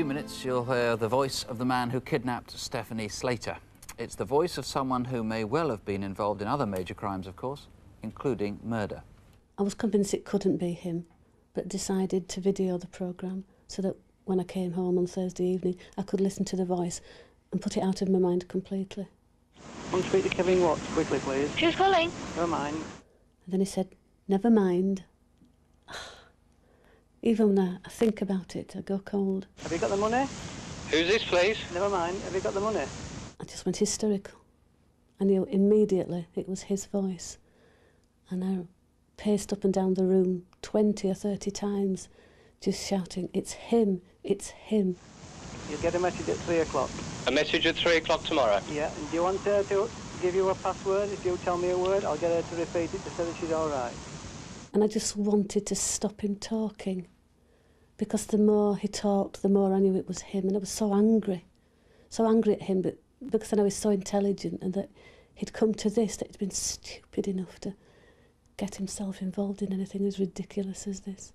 few minutes, you'll hear the voice of the man who kidnapped Stephanie Slater. It's the voice of someone who may well have been involved in other major crimes, of course, including murder. I was convinced it couldn't be him, but decided to video the programme so that when I came home on Thursday evening, I could listen to the voice and put it out of my mind completely. I want to speak to Crimewatch, quickly, please. Who's calling? Never mind. And then he said, "Never mind." Even when I think about it, I go cold. Have you got the money? Who's this, please? Never mind. Have you got the money? I just went hysterical. I knew immediately it was his voice. And I paced up and down the room 20 or 30 times, just shouting, "It's him, it's him." You'll get a message at 3 o'clock. A message at 3 o'clock tomorrow? Yeah, and do you want her to give you a password? If you tell me a word, I'll get her to repeat it to say that she's all right. And I just wanted to stop him talking, because the more he talked, the more I knew it was him, and I was so angry at him, but because I know he's so intelligent and that he'd come to this, that he'd been stupid enough to get himself involved in anything as ridiculous as this.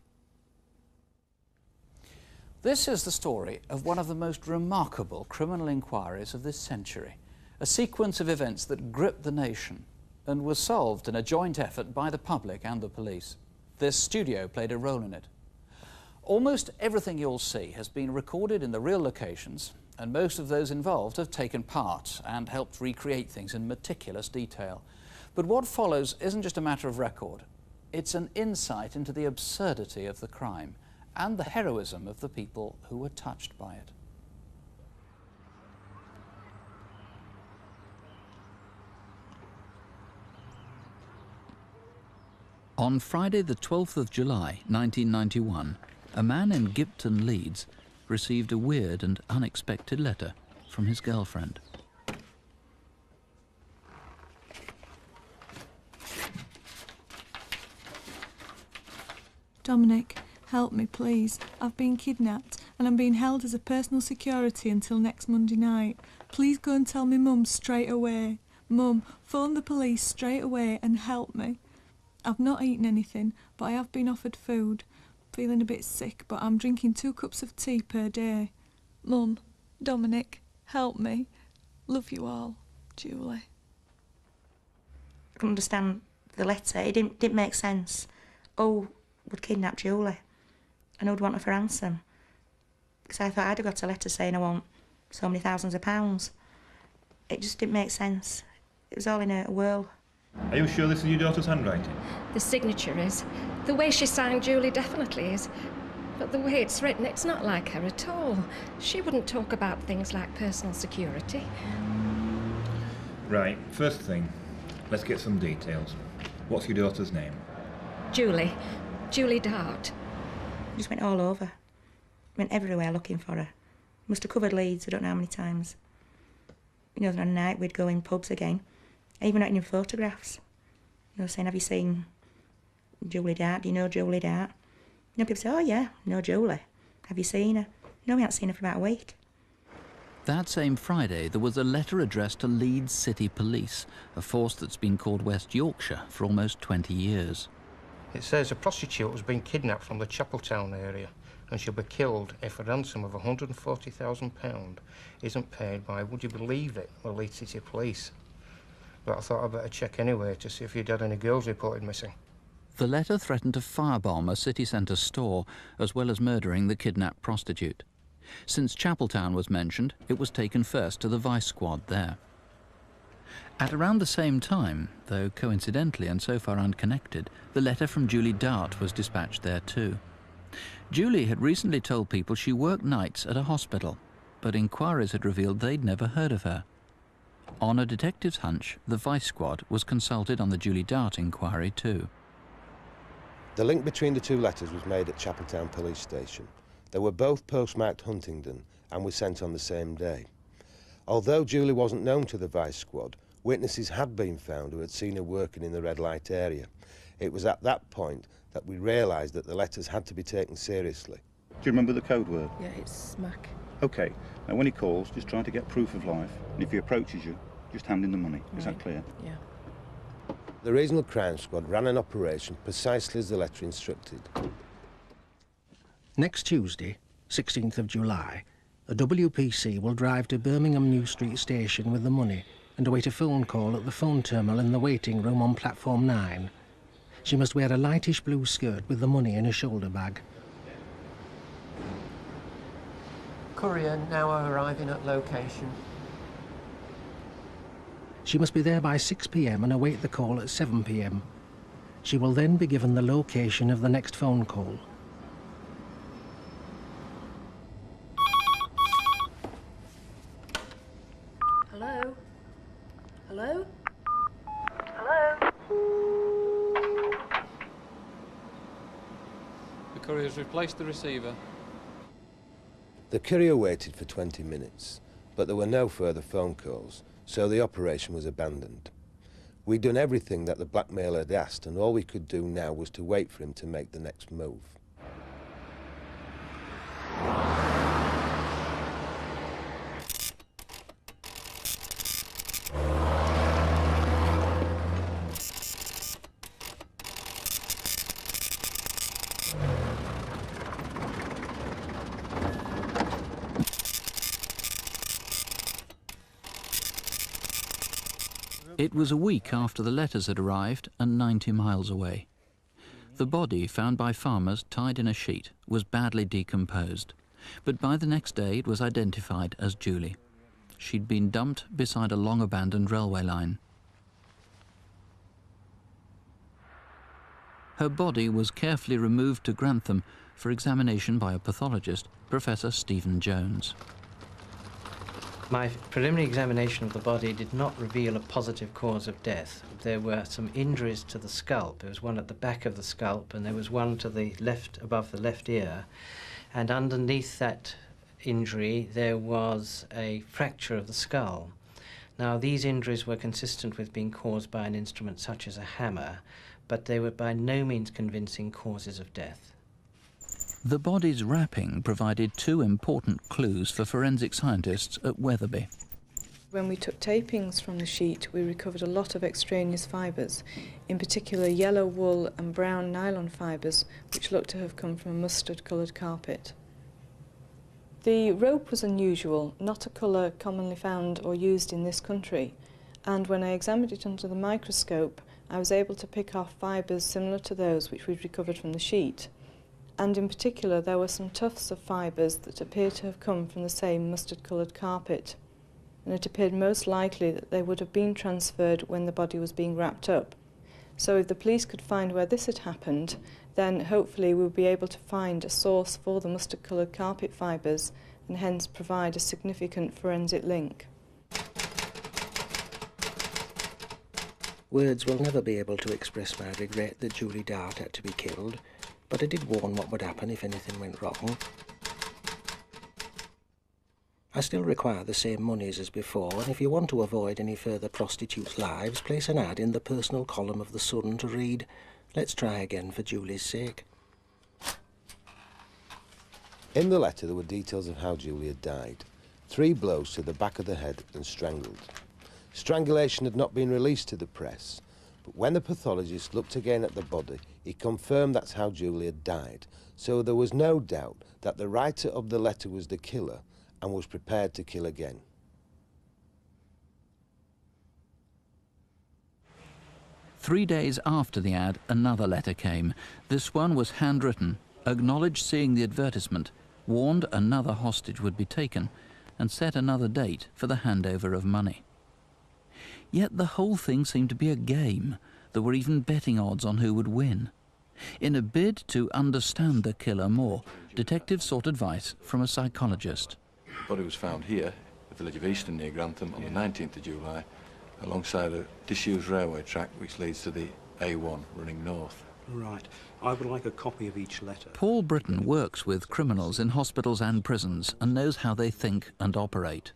This is the story of one of the most remarkable criminal inquiries of this century, a sequence of events that gripped the nation and was solved in a joint effort by the public and the police. This studio played a role in it. Almost everything you'll see has been recorded in the real locations, and most of those involved have taken part and helped recreate things in meticulous detail. But what follows isn't just a matter of record. It's an insight into the absurdity of the crime and the heroism of the people who were touched by it. On Friday the 12th of July 1991, a man in Gipton, Leeds, received a weird and unexpected letter from his girlfriend. Dominic, help me please. I've been kidnapped and I'm being held as a personal security until next Monday night. Please go and tell me Mum straight away. Mum, phone the police straight away and help me. I've not eaten anything, but I have been offered food. Feeling a bit sick, but I'm drinking 2 cups of tea per day. Mum, Dominic, help me. Love you all. Julie. I couldn't understand the letter. It didn't make sense. Oh, would kidnap Julie, and who'd want her for ransom? Because I thought I'd have got a letter saying I want so many thousands of pounds. It just didn't make sense. It was all in a whirl. Are you sure this is your daughter's handwriting? The signature is. The way she signed Julie definitely is. But the way it's written, it's not like her at all. She wouldn't talk about things like personal security. Right, first thing, let's get some details. What's your daughter's name? Julie. Julie Dart. Just went all over. Went everywhere looking for her. Must have covered Leeds, I don't know how many times. You know, on a night we'd go in pubs again. Even not in photographs. You know, saying, have you seen Julie Dart? Do you know Julie Dart? You know, people say, oh yeah, know Julie. Have you seen her? No, we haven't seen her for about a week. That same Friday, there was a letter addressed to Leeds City Police, a force that's been called West Yorkshire for almost 20 years. It says a prostitute has been kidnapped from the Chapeltown area and she'll be killed if a ransom of £140,000 isn't paid by, would you believe it, the Leeds City Police. But I thought I'd better check anyway to see if you'd had any girls reported missing. The letter threatened to firebomb a city centre store, as well as murdering the kidnapped prostitute. Since Chapeltown was mentioned, it was taken first to the Vice Squad there. At around the same time, though coincidentally and so far unconnected, the letter from Julie Dart was dispatched there too. Julie had recently told people she worked nights at a hospital, but inquiries had revealed they'd never heard of her. On a detective's hunch, the Vice Squad was consulted on the Julie Dart inquiry too. The link between the 2 letters was made at Chapeltown Police Station. They were both postmarked Huntingdon and were sent on the same day. Although Julie wasn't known to the Vice Squad, witnesses had been found who had seen her working in the red light area. It was at that point that we realised that the letters had to be taken seriously. Do you remember the code word? Yeah, it's smack. OK, now when he calls, just try to get proof of life, and if he approaches you, just hand him the money. Is that clear? Yeah. The Regional Crime Squad ran an operation precisely as the letter instructed. Next Tuesday, 16th of July, A WPC will drive to Birmingham New Street Station with the money and await a phone call at the phone terminal in the waiting room on platform 9. She must wear a lightish blue skirt with the money in a shoulder bag. Courier now arriving at location. She must be there by 6 p.m. and await the call at 7 p.m. She will then be given the location of the next phone call. Hello? Hello? The courier's replaced the receiver. The courier waited for 20 minutes, but there were no further phone calls, so the operation was abandoned. We'd done everything that the blackmailer had asked, and all we could do now was to wait for him to make the next move. It was a week after the letters had arrived and 90 miles away. The body, found by farmers tied in a sheet, was badly decomposed, but by the next day it was identified as Julie. She'd been dumped beside a long-abandoned railway line. Her body was carefully removed to Grantham for examination by a pathologist, Professor Stephen Jones. My preliminary examination of the body did not reveal a positive cause of death. There were some injuries to the scalp. There was one at the back of the scalp, and there was one to the left, above the left ear. And underneath that injury, there was a fracture of the skull. Now, these injuries were consistent with being caused by an instrument such as a hammer, but they were by no means convincing causes of death. The body's wrapping provided 2 important clues for forensic scientists at Wetherby. When we took tapings from the sheet, we recovered a lot of extraneous fibres, in particular yellow wool and brown nylon fibres, which looked to have come from a mustard-coloured carpet. The rope was unusual, not a colour commonly found or used in this country, and when I examined it under the microscope, I was able to pick off fibres similar to those which we'd recovered from the sheet. And in particular, there were some tufts of fibres that appeared to have come from the same mustard-coloured carpet, and it appeared most likely that they would have been transferred when the body was being wrapped up. So if the police could find where this had happened, then hopefully we'll be able to find a source for the mustard-coloured carpet fibres and hence provide a significant forensic link. Words will never be able to express my regret that Julie Dart had to be killed, but I did warn what would happen if anything went wrong. I still require the same monies as before, and if you want to avoid any further prostitutes' lives, place an ad in the personal column of the Sun to read, "Let's try again for Julie's sake." In the letter there were details of how Julie had died. 3 blows to the back of the head and strangled. Strangulation had not been released to the press, but when the pathologist looked again at the body, he confirmed that's how Julie had died, so there was no doubt that the writer of the letter was the killer and was prepared to kill again. Three days after the ad, another letter came. This one was handwritten, acknowledged seeing the advertisement, warned another hostage would be taken, and set another date for the handover of money. Yet the whole thing seemed to be a game. There were even betting odds on who would win. In a bid to understand the killer more, detectives sought advice from a psychologist. The body was found here, the village of Easton near Grantham, on the 19th of July, alongside a disused railway track which leads to the A1 running north. Right. I would like a copy of each letter. Paul Britton works with criminals in hospitals and prisons and knows how they think and operate.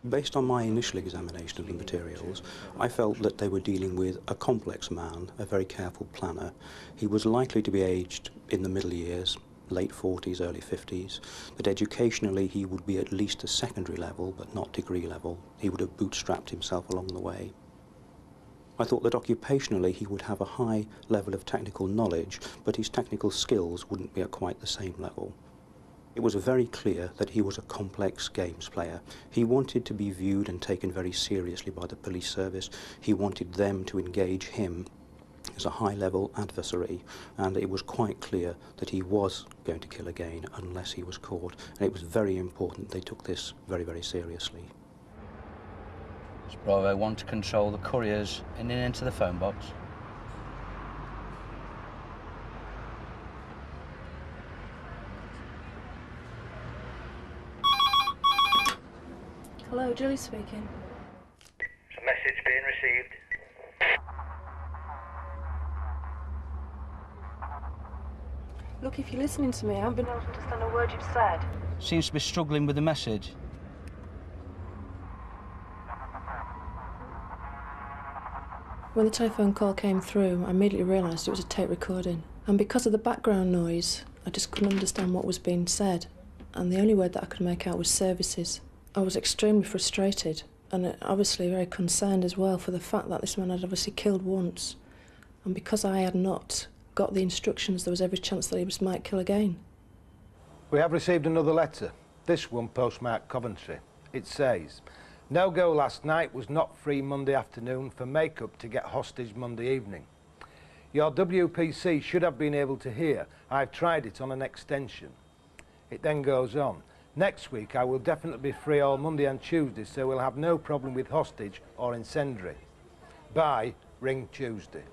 Based on my initial examination of the materials, I felt that they were dealing with a complex man, a very careful planner. He was likely to be aged in the middle years, late 40s, early 50s, that educationally he would be at least a secondary level, but not degree level. He would have bootstrapped himself along the way. I thought that occupationally he would have a high level of technical knowledge, but his technical skills wouldn't be at quite the same level. It was very clear that he was a complex games player. He wanted to be viewed and taken very seriously by the police service. He wanted them to engage him as a high-level adversary, and it was quite clear that he was going to kill again unless he was caught. And it was very important they took this very, very seriously. Does Bravo want to control the couriers in and into the phone box? Hello, Julie speaking. It's a message being received. Look, if you're listening to me, I haven't been able to understand a word you've said. Seems to be struggling with the message. When the telephone call came through, I immediately realised it was a tape recording. And because of the background noise, I just couldn't understand what was being said. And the only word that I could make out was services. I was extremely frustrated and obviously very concerned as well for the fact that this man had obviously killed once. And because I had not got the instructions, there was every chance that he might kill again. We have received another letter, this one postmarked Coventry. It says, "No go last night, was not free Monday afternoon for makeup to get hostage Monday evening. Your WPC should have been able to hear. I've tried it on an extension." It then goes on. "Next week I will definitely be free all Monday and Tuesday, so we'll have no problem with hostage or incendiary. Bye, ring Tuesday."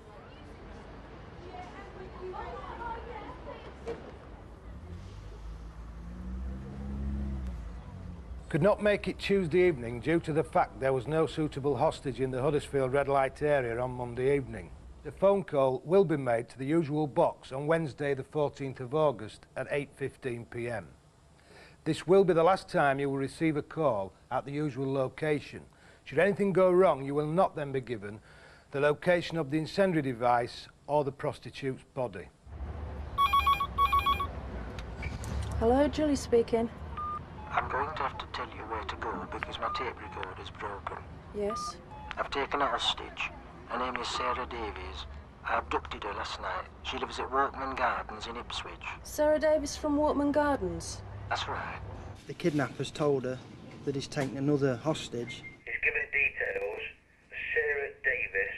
Could not make it Tuesday evening due to the fact there was no suitable hostage in the Huddersfield red light area on Monday evening. The phone call will be made to the usual box on Wednesday the 14th of August at 8:15 p.m. This will be the last time you will receive a call at the usual location. Should anything go wrong, you will not then be given the location of the incendiary device or the prostitute's body. Hello, Julie speaking. I'm going to have to tell you where to go because my tape recorder's broken. Yes? I've taken a hostage. Her name is Sarah Davies. I abducted her last night. She lives at Workman Gardens in Ipswich. Sarah Davis from Workman Gardens? That's right. The kidnapper's told her that he's taken another hostage. He's given details. Sarah Davis,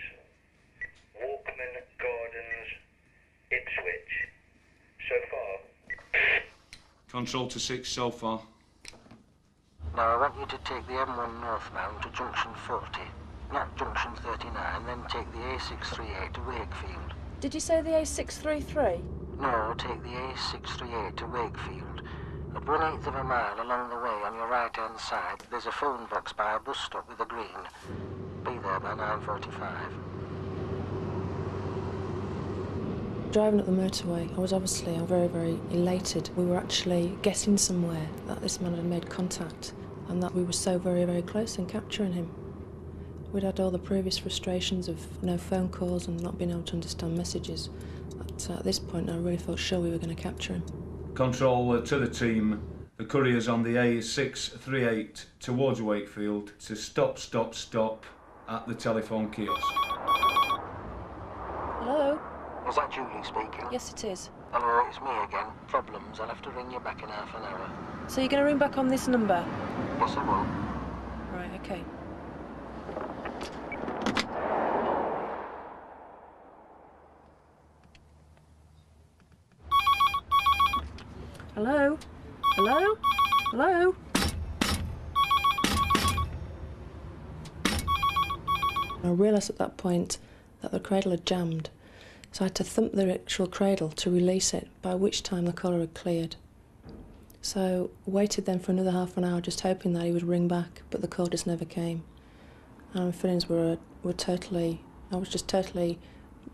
Workman Gardens, Ipswich. So far. Control to 6 so far. Now I want you to take the M1 northbound to junction 40, not junction 39, then take the A638 to Wakefield. Did you say the A633? No, take the A638 to Wakefield. At 1/8 of a mile along the way on your right-hand side, there's a phone box by a bus stop with a green. Be there by 9:45. Driving up the motorway, I was obviously very, very elated. We were actually getting somewhere, that this man had made contact, and that we were so very, very close in capturing him. We'd had all the previous frustrations of no phone calls and not being able to understand messages. But at this point, I really felt sure we were going to capture him. Control to the team. The courier's on the A638 towards Wakefield to stop at the telephone kiosk. Hello? Is that Julie speaking? Yes, it is. Hello, it's me again. Problems. I'll have to ring you back in half an hour. So you're going to ring back on this number? Yes, I will. Right, okay. Hello? Hello? Hello? I realised at that point that the cradle had jammed, so I had to thump the actual cradle to release it, by which time the collar had cleared. So waited then for another half an hour, just hoping that he would ring back, but the call just never came. And my feelings were totally, I was just totally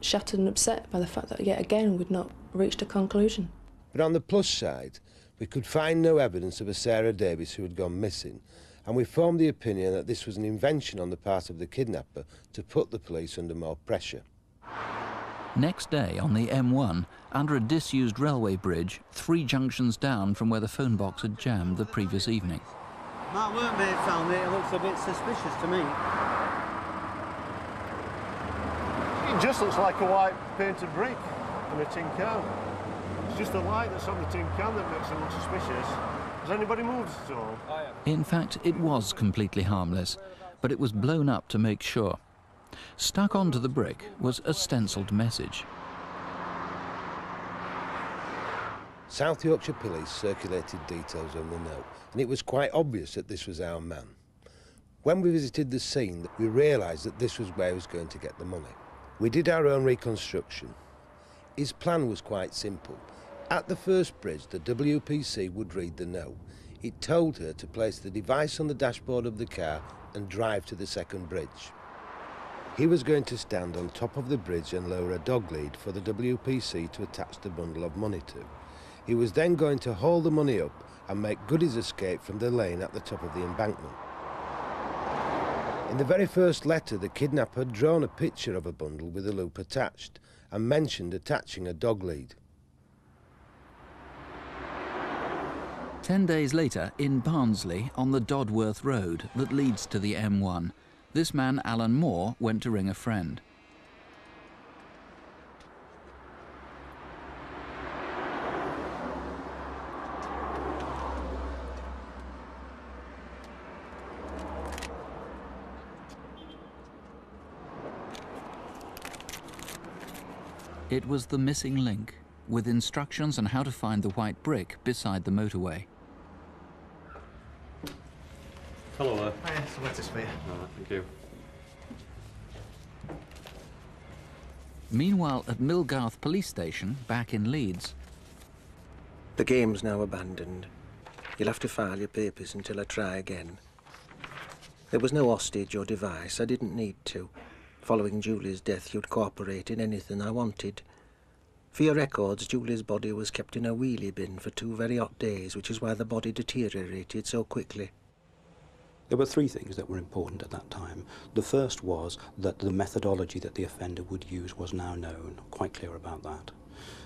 shattered and upset by the fact that yet again we'd not reached a conclusion. But on the plus side, we could find no evidence of a Sarah Davis who had gone missing, and we formed the opinion that this was an invention on the part of the kidnapper to put the police under more pressure. Next day, on the M1, under a disused railway bridge, 3 junctions down from where the phone box had jammed the previous evening. Mark Workmate found it. It looks a bit suspicious to me. It just looks like a white painted brick and a tin can. just the light that's on the tin can that makes it look suspicious. Has anybody moved at all? In fact, it was completely harmless, but it was blown up to make sure. Stuck onto the brick was a stencilled message. South Yorkshire Police circulated details on the note, and it was quite obvious that this was our man. When we visited the scene, we realised that this was where he was going to get the money. We did our own reconstruction. His plan was quite simple. At the first bridge, the WPC would read the note. It told her to place the device on the dashboard of the car and drive to the second bridge. He was going to stand on top of the bridge and lower a dog lead for the WPC to attach the bundle of money to. He was then going to haul the money up and make good his escape from the lane at the top of the embankment. In the very first letter, the kidnapper had drawn a picture of a bundle with a loop attached and mentioned attaching a dog lead. 10 days later, in Barnsley, on the Dodworth Road that leads to the M1, this man, Alan Moore, went to ring a friend. It was the missing link, with instructions on how to find the white brick beside the motorway. Hello there. Hiya, some lettuce for you. Thank you. Meanwhile, at Millgarth Police Station, back in Leeds... The game's now abandoned. You'll have to file your papers until I try again. There was no hostage or device. I didn't need to. Following Julie's death, you'd cooperate in anything I wanted. For your records, Julie's body was kept in a wheelie bin for 2 very hot days, which is why the body deteriorated so quickly. There were 3 things that were important at that time. The first was that the methodology that the offender would use was now known, quite clear about that.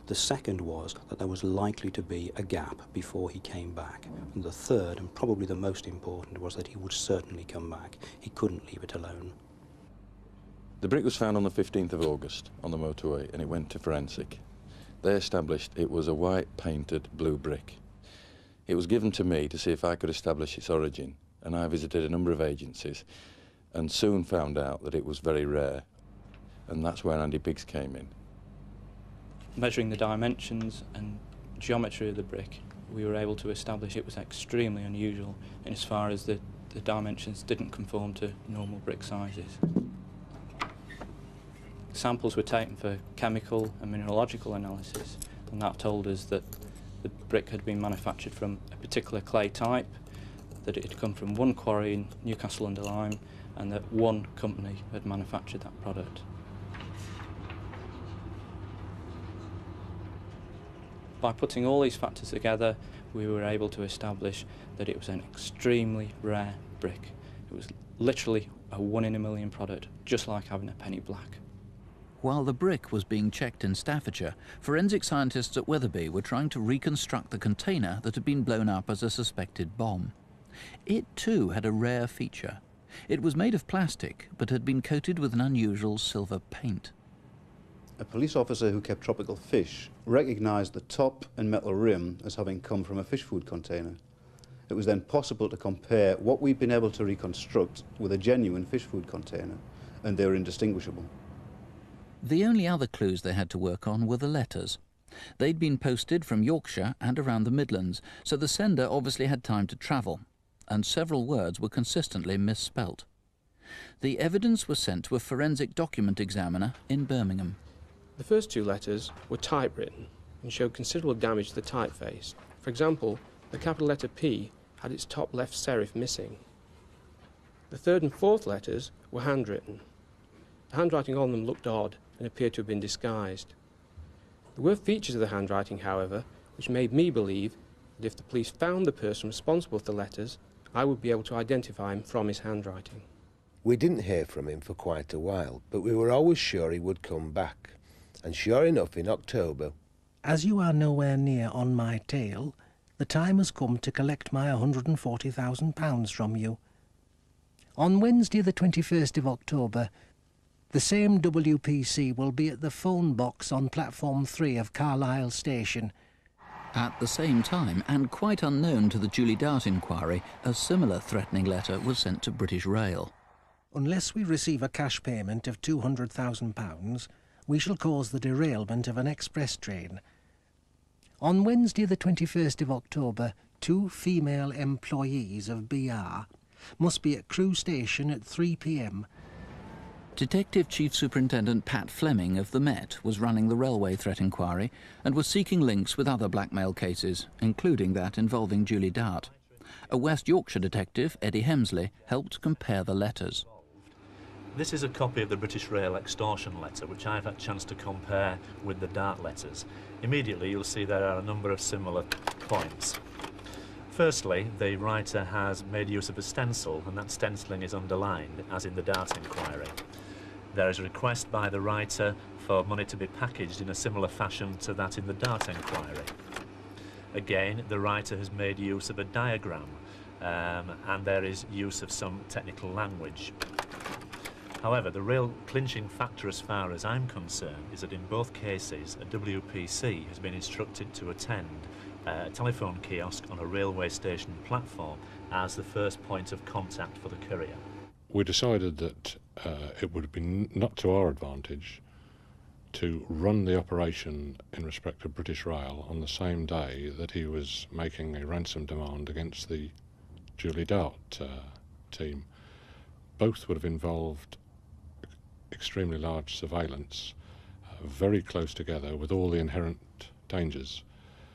The second was that there was likely to be a gap before he came back. And the third, and probably the most important, was that he would certainly come back. He couldn't leave it alone. The brick was found on the 15th of August on the motorway, and it went to forensic. They established it was a white painted blue brick. It was given to me to see if I could establish its origin, and I visited a number of agencies and soon found out that it was very rare, and that's where Andy Biggs came in. Measuring the dimensions and geometry of the brick, we were able to establish it was extremely unusual in as far as the dimensions didn't conform to normal brick sizes. Samples were taken for chemical and mineralogical analysis, and that told us that the brick had been manufactured from a particular clay type, that it had come from one quarry in Newcastle under Lyme, and that one company had manufactured that product. By putting all these factors together, we were able to establish that it was an extremely rare brick. It was literally a 1 in a million product, just like having a penny black. While the brick was being checked in Staffordshire, forensic scientists at Wetherby were trying to reconstruct the container that had been blown up as a suspected bomb. It too had a rare feature. It was made of plastic, but had been coated with an unusual silver paint. A police officer who kept tropical fish recognised the top and metal rim as having come from a fish food container. It was then possible to compare what we'd been able to reconstruct with a genuine fish food container, and they were indistinguishable. The only other clues they had to work on were the letters. They'd been posted from Yorkshire and around the Midlands, so the sender obviously had time to travel, and several words were consistently misspelt. The evidence was sent to a forensic document examiner in Birmingham. The first 2 letters were typewritten and showed considerable damage to the typeface. For example, the capital letter P had its top left serif missing. The 3rd and 4th letters were handwritten. The handwriting on them looked odd and appeared to have been disguised. There were features of the handwriting, however, which made me believe that if the police found the person responsible for the letters, I would be able to identify him from his handwriting. We didn't hear from him for quite a while, but we were always sure he would come back. And sure enough, in October... As you are nowhere near on my tail, the time has come to collect my £140,000 from you. On Wednesday the 21st of October, the same WPC will be at the phone box on platform 3 of Carlisle Station, At the same time, and quite unknown to the Julie Dart inquiry, a similar threatening letter was sent to British Rail. Unless we receive a cash payment of £200,000, we shall cause the derailment of an express train. On Wednesday the 21st of October, 2 female employees of BR must be at Crewe Station at 3 p.m. Detective Chief Superintendent Pat Fleming of the Met was running the railway threat inquiry and was seeking links with other blackmail cases, including that involving Julie Dart. A West Yorkshire detective, Eddie Hemsley, helped compare the letters. This is a copy of the British Rail extortion letter, which I've had a chance to compare with the Dart letters. Immediately you'll see there are a number of similar points. Firstly, the writer has made use of a stencil, and that stenciling is underlined, as in the Dart inquiry. There is a request by the writer for money to be packaged in a similar fashion to that in the Dart inquiry. Again, the writer has made use of a diagram, and there is use of some technical language. However, the real clinching factor as far as I'm concerned is that in both cases a WPC has been instructed to attend a telephone kiosk on a railway station platform as the first point of contact for the courier. We decided that it would be not to our advantage to run the operation in respect of British Rail on the same day that he was making a ransom demand against the Julie Dart team. Both would have involved extremely large surveillance, very close together with all the inherent dangers.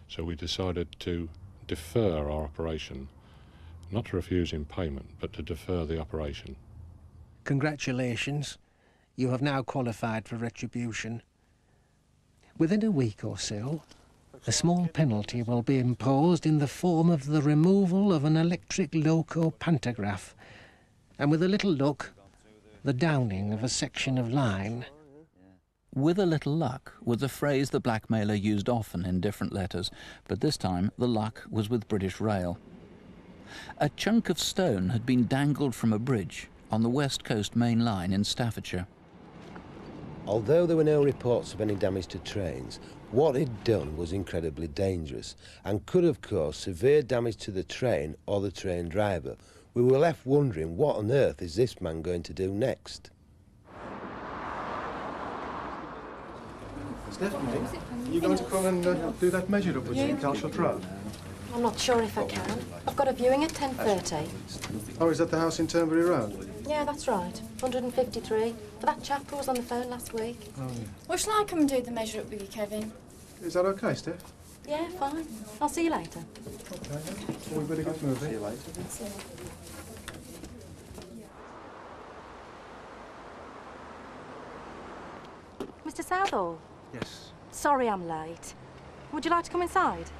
So we decided to defer our operation, not to refuse him payment, but to defer the operation. Congratulations. You have now qualified for retribution. Within a week or so, a small penalty will be imposed in the form of the removal of an electric loco pantograph, and with a little luck, the downing of a section of line. With a little luck was a phrase the blackmailer used often in different letters, but this time the luck was with British Rail. A chunk of stone had been dangled from a bridge on the West Coast main line in Staffordshire. Although there were no reports of any damage to trains, what he'd done was incredibly dangerous and could have caused severe damage to the train or the train driver. We were left wondering, what on earth is this man going to do next? Stephanie, are you going to come and do that measure up with you in Calshot Road? I'm not sure if I can. I've got a viewing at 10:30. Oh, is that the house in Turnberry Road? Yeah, that's right. 153. For that chap who was on the phone last week. Oh, yeah. Well, shall I come and do the measure up with you, Kevin? Is that okay, Steph? Yeah, fine. I'll see you later. Okay, then. Well, we better get moving. See you later. See you later. Mr. Southall? Yes. Sorry I'm late. Would you like to come inside?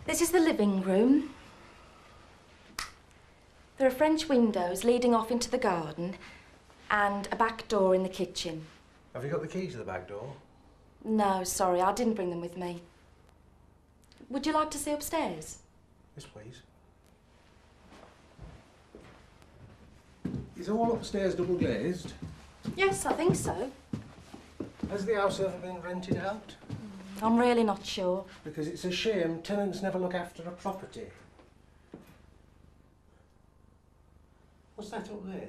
This is the living room. There are French windows leading off into the garden and a back door in the kitchen. Have you got the key to the back door? No, sorry, I didn't bring them with me. Would you like to see upstairs? Yes, please. Is all upstairs double glazed? Yes, I think so. Has the house ever been rented out? I'm really not sure. Because it's a shame tenants never look after a property. What's that up there?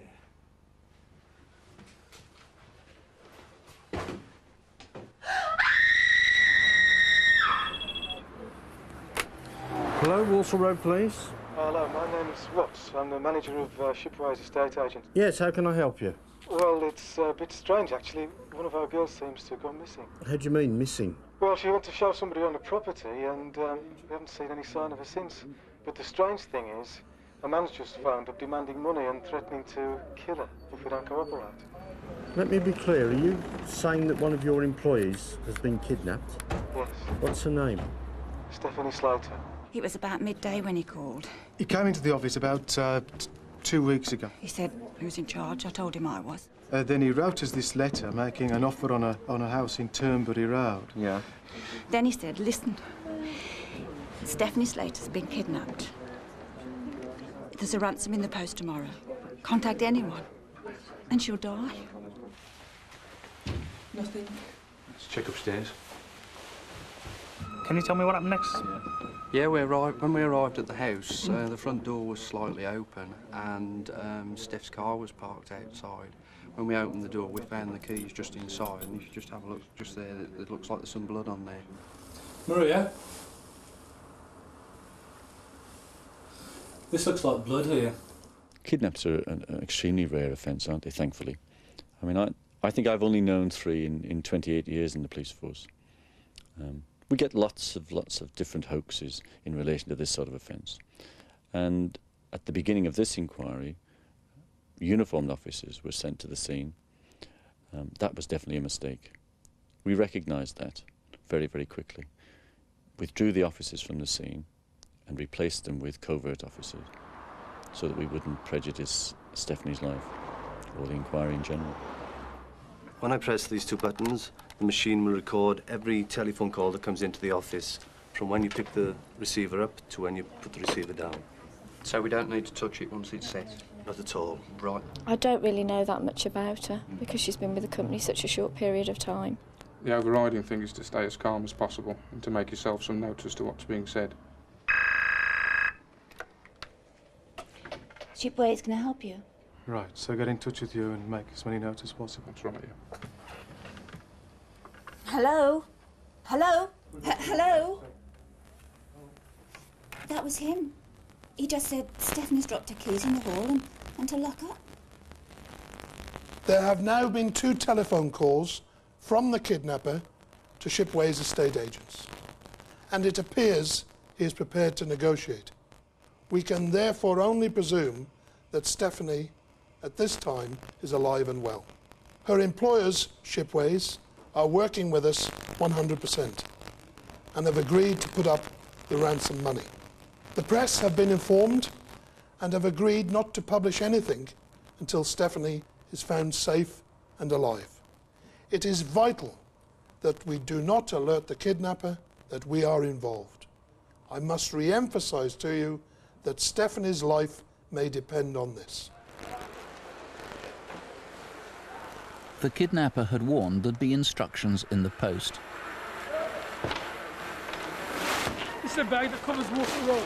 Hello, Walsall Road Police. Hello, my name is Watts. I'm the manager of Shipway's estate agent. Yes, how can I help you? Well, it's a bit strange, actually. One of our girls seems to have gone missing. How do you mean, missing? Well, she went to show somebody on the property, and we haven't seen any sign of her since. But the strange thing is, a man's just phoned up demanding money and threatening to kill her if we don't cooperate. Let me be clear, are you saying that one of your employees has been kidnapped? Yes. What's her name? Stephanie Slater. It was about midday when he called. He came into the office about 2 weeks ago. He said he was in charge. I told him I was. Then he wrote us this letter making an offer on a house in Turnberry Road. Yeah. Then he said, listen, Stephanie Slater's been kidnapped. There's a ransom in the post tomorrow. Contact anyone. and she'll die. Nothing. Let's check upstairs. Can you tell me what happened next? Yeah, when we arrived at the house, the front door was slightly open and Steph's car was parked outside. When we opened the door, we found the keys just inside, and if you just have a look just there, it looks like there's some blood on there. Maria? This looks like blood here. Kidnaps are an extremely rare offence, aren't they, thankfully? I mean, I think I've only known 3 in 28 years in the police force. We get lots of different hoaxes in relation to this sort of offence. And at the beginning of this inquiry, uniformed officers were sent to the scene. That was definitely a mistake. We recognised that very, very quickly. Withdrew the officers from the scene and replaced them with covert officers so that we wouldn't prejudice Stephanie's life or the inquiry in general. When I press these 2 buttons, the machine will record every telephone call that comes into the office, from when you pick the receiver up to when you put the receiver down. So we don't need to touch it once it's set? Not at all. Right. I don't really know that much about her because she's been with the company such a short period of time. The overriding thing is to stay as calm as possible and to make yourself some note as to what's being said. Shipway's going to help you. Right, so get in touch with you and make as many notes as possible. That's right, yeah. Hello? Hello? Hello? That was him. He just said Stephanie's dropped her keys in the hall and to lock up. There have now been 2 telephone calls from the kidnapper to Shipway's estate agents, and it appears he is prepared to negotiate. We can therefore only presume that Stephanie, at this time, is alive and well. Her employers, Shipways, are working with us 100% and have agreed to put up the ransom money. The press have been informed and have agreed not to publish anything until Stephanie is found safe and alive. It is vital that we do not alert the kidnapper that we are involved. I must re-emphasise to you that Stephanie's life may depend on this. The kidnapper had warned there'd be instructions in the post. It's the bag that covers Water Road.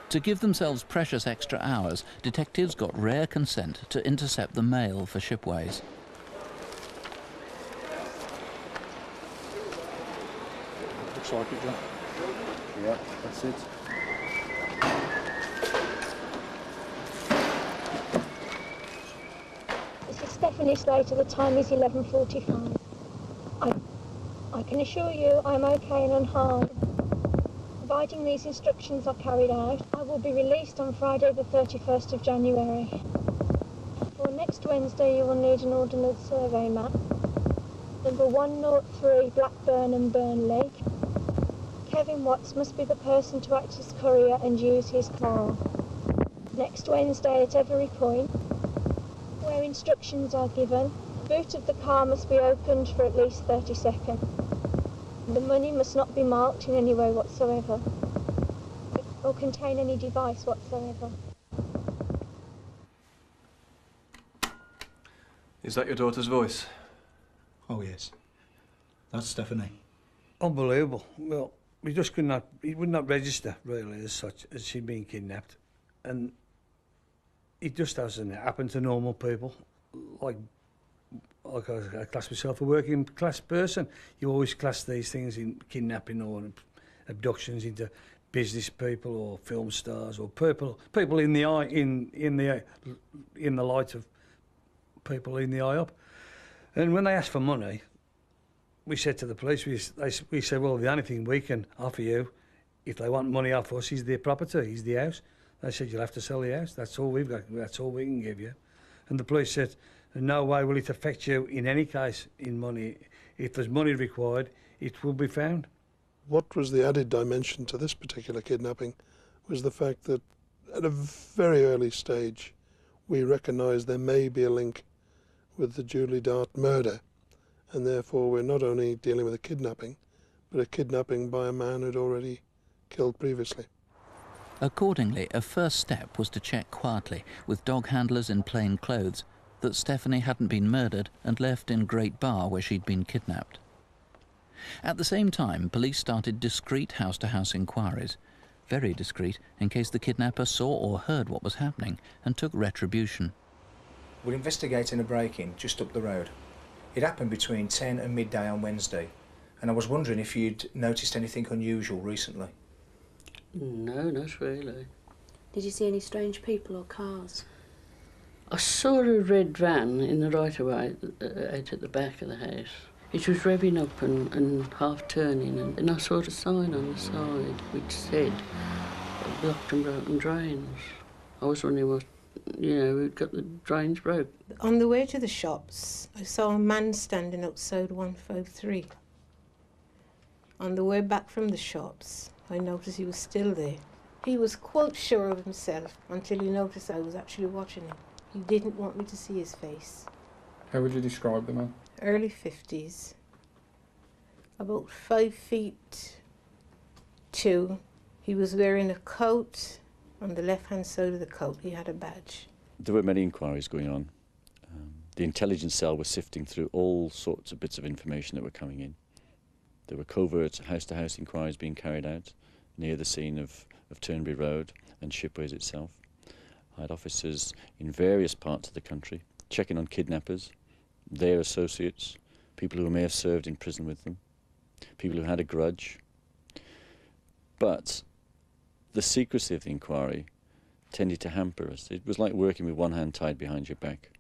To give themselves precious extra hours, detectives got rare consent to intercept the mail for Shipways. Looks like it, John. Yeah, that's it. This is Stephanie Slater. The time is 11:45. I can assure you I'm okay and unharmed. Providing these instructions are carried out, I will be released on Friday the 31st of January. For next Wednesday you will need an ordnance survey map. Number 103 Blackburn and Burnley. Kevin Watts must be the person to act as courier and use his car. Next Wednesday at every point where instructions are given, the boot of the car must be opened for at least 30 seconds. The money must not be marked in any way whatsoever, or contain any device whatsoever. Is that your daughter's voice? Oh, yes. That's Stephanie. Unbelievable. Well, we just could not, it would not register, really, as such, as she'd been kidnapped. And it just hasn't happened to normal people. Like I class myself a working class person. You always class these things in kidnapping or abductions into business people or film stars or people in the eye in the light of people in the eye up. And when they asked for money, we said to the police, we said, well, the only thing we can offer you, if they want money off us, is their property, is the house. They said, you'll have to sell the house. That's all we've got. That's all we can give you. And the police said, in no way will it affect you in any case in money. If there's money required, it will be found. What was the added dimension to this particular kidnapping was the fact that at a very early stage we recognised there may be a link with the Julie Dart murder, and therefore we're not only dealing with a kidnapping, but a kidnapping by a man who'd already killed previously. Accordingly, a first step was to check quietly, with dog handlers in plain clothes, that Stephanie hadn't been murdered and left in Great Bar where she'd been kidnapped. At the same time, police started discreet house-to-house inquiries, very discreet, in case the kidnapper saw or heard what was happening and took retribution. We're investigating a break-in just up the road. It happened between 10 and midday on Wednesday, and I was wondering if you'd noticed anything unusual recently. No, not really. Did you see any strange people or cars? I saw a red van in the right-of-way out at the back of the house. It was revving up and half turning, and I saw a sign on the side which said blocked and broken drains. I was wondering what, who'd got the drains broke. On the way to the shops, I saw a man standing outside 153. On the way back from the shops, I noticed he was still there. He was quite sure of himself until he noticed I was actually watching him. He didn't want me to see his face. How would you describe the man? Early 50s, about 5'2". He was wearing a coat. On the left-hand side of the coat, he had a badge. There were many inquiries going on. The intelligence cell was sifting through all sorts of bits of information that were coming in. There were covert house-to-house inquiries being carried out near the scene of Turnberry Road and Shipways itself. I had officers in various parts of the country checking on kidnappers, their associates, people who may have served in prison with them, people who had a grudge. But the secrecy of the inquiry tended to hamper us. It was like working with one hand tied behind your back.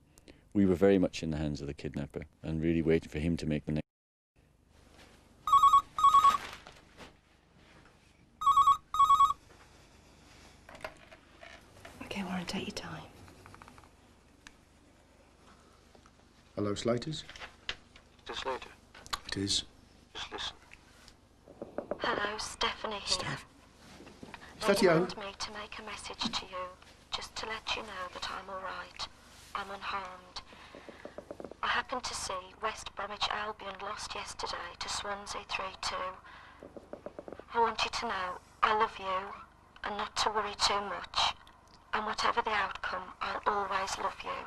We were very much in the hands of the kidnapper and really waiting for him to make the next. Okay, Warren, take your time. Hello, Slaters? Mr. Slater? It is. Just listen. Hello, Stephanie here. Steph? Is They that you? want me to make a message to you, just to let you know that I'm all right. I'm unharmed. I happened to see West Bromwich Albion lost yesterday to Swansea 3-2. I want you to know I love you and not to worry too much. And whatever the outcome, I'll always love you.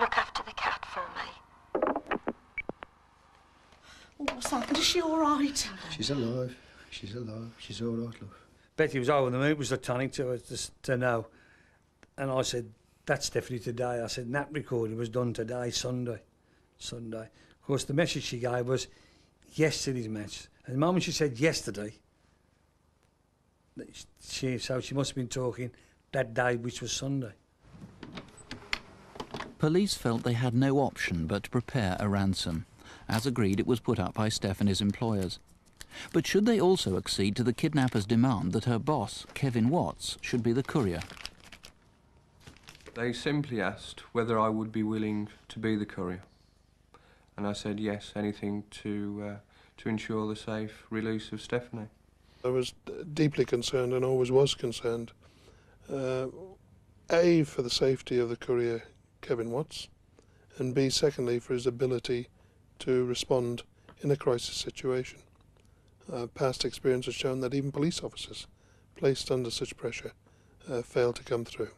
Look after the cat for me. What's happened? Is she all right? She's alive. She's alive. She's all right, love. Betty was over the moon, was the tonic to her to know. And I said, that's Stephanie today. I said, that recording was done today, Sunday. Of course, the message she gave was yesterday's message. And the moment she said yesterday, she must have been talking that day, which was Sunday. Police felt they had no option but to prepare a ransom. As agreed, it was put up by Stephanie's employers. But should they also accede to the kidnapper's demand that her boss, Kevin Watts, should be the courier? They simply asked whether I would be willing to be the courier. And I said yes, anything to ensure the safe release of Stephanie. I was deeply concerned and always was concerned. A, for the safety of the courier, Kevin Watts, and B, secondly, for his ability to respond in a crisis situation. Past experience has shown that even police officers placed under such pressure fail to come through.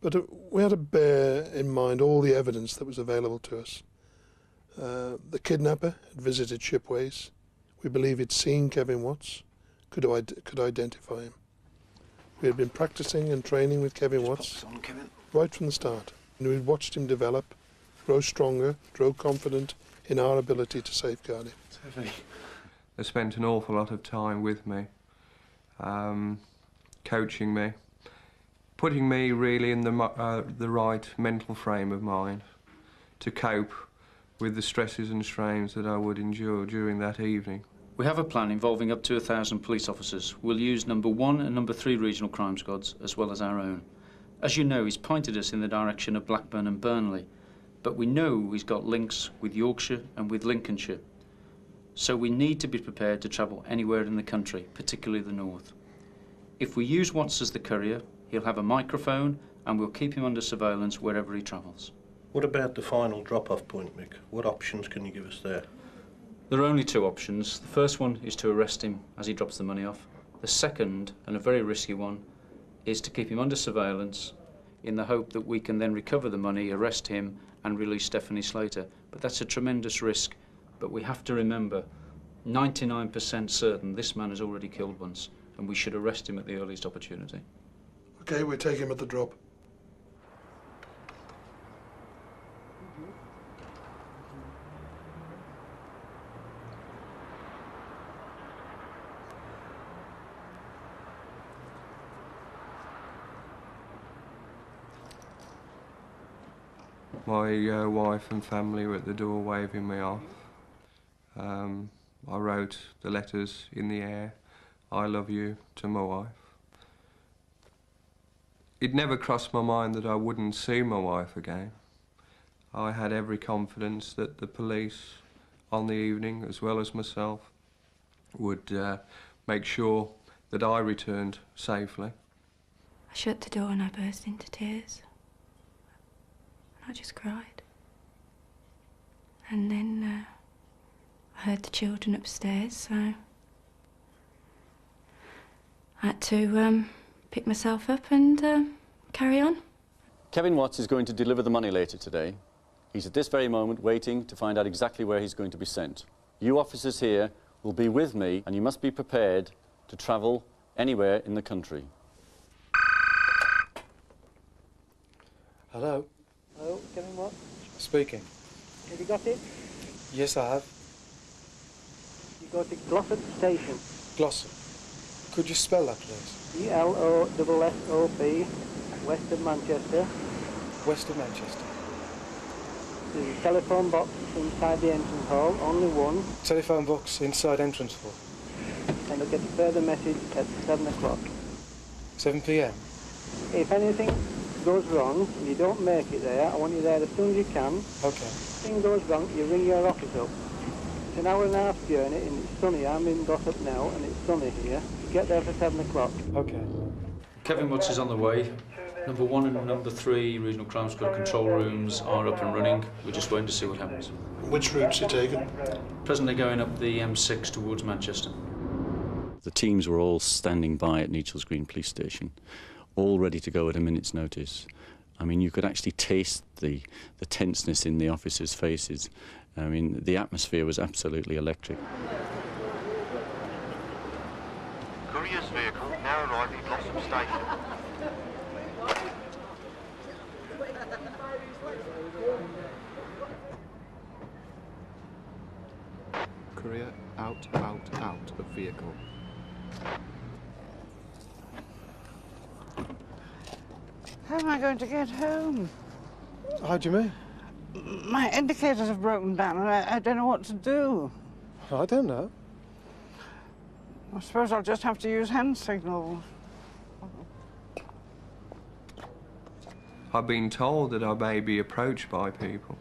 But we had to bear in mind all the evidence that was available to us. The kidnapper had visited Shipways. We believe he'd seen Kevin Watts, could identify him. We had been practicing and training with Kevin Watts right from the start. And we'd watched him develop, grow stronger, grow confident in our ability to safeguard him. Stephanie. They spent an awful lot of time with me, coaching me, putting me really in the right mental frame of mind to cope with the stresses and strains that I would endure during that evening. We have a plan involving up to 1,000 police officers. We'll use number 1 and number 3 regional crime squads, as well as our own. As you know, he's pointed us in the direction of Blackburn and Burnley, but we know he's got links with Yorkshire and with Lincolnshire. So we need to be prepared to travel anywhere in the country, particularly the north. If we use Watts as the courier, he'll have a microphone and we'll keep him under surveillance wherever he travels. What about the final drop-off point, Mick? What options can you give us there? There are only 2 options. The first one is to arrest him as he drops the money off. The second, and a very risky one, is to keep him under surveillance in the hope that we can then recover the money, arrest him and release Stephanie Slater. But that's a tremendous risk. But we have to remember, 99% certain this man has already killed once, and we should arrest him at the earliest opportunity. Okay, we'll take him at the drop. My wife and family were at the door waving me off. I wrote the letters in the air, "I love you," to my wife. It never crossed my mind that I wouldn't see my wife again. I had every confidence that the police on the evening, as well as myself, would make sure that I returned safely. I shut the door and I burst into tears. I just cried. And then I heard the children upstairs, so I had to pick myself up and carry on. Kevin Watts is going to deliver the money later today. He's at this very moment waiting to find out exactly where he's going to be sent. You officers here will be with me, and you must be prepared to travel anywhere in the country. Hello? Hello, Kevin Watts? Speaking. Have you got it? Yes, I have. You go to Glossop Station. Glossop. Could you spell that, please? Glossop, west of Manchester. West of Manchester. There's a telephone box inside the entrance hall, only one. Telephone box inside entrance hall. And you'll get a further message at 7 o'clock. 7 p.m. If anything goes wrong and you don't make it there, I want you there as soon as you can. Okay. If anything goes wrong, you ring your office up. It's an hour and a half journey and it's sunny. I'm in Glossop now and it's sunny here. You get there for 7 o'clock. Okay. Kevin Watts is on the way. Number 1 and number 3 regional crime squad control rooms are up and running. We're just waiting to see what happens. Which route's he taking? Presently going up the M6 towards Manchester. The teams were all standing by at Nechel's Green Police Station, all ready to go at a minute's notice. I mean, you could actually taste the tenseness in the officers' faces. I mean, the atmosphere was absolutely electric. Courier's vehicle now arriving at Glossop Station. Courier out of vehicle. How am I going to get home? How do you mean? My indicators have broken down and I don't know what to do. I don't know. I suppose I'll just have to use hand signals. I've been told that I may be approached by people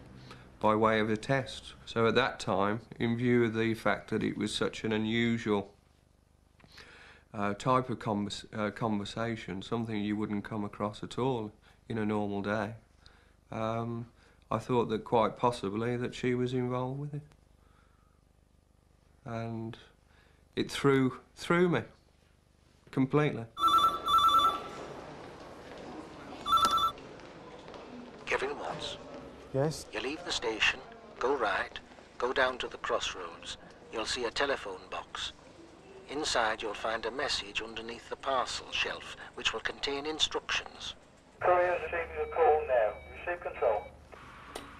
by way of a test. So at that time, in view of the fact that it was such an unusual type of conversation, something you wouldn't come across at all in a normal day, I thought that quite possibly that she was involved with it. And it threw me completely. Kevin Watts. Yes? You leave the station, go right, go down to the crossroads. You'll see a telephone box. Inside you'll find a message underneath the parcel shelf, which will contain instructions. Courier's receiving a call now. Receive control.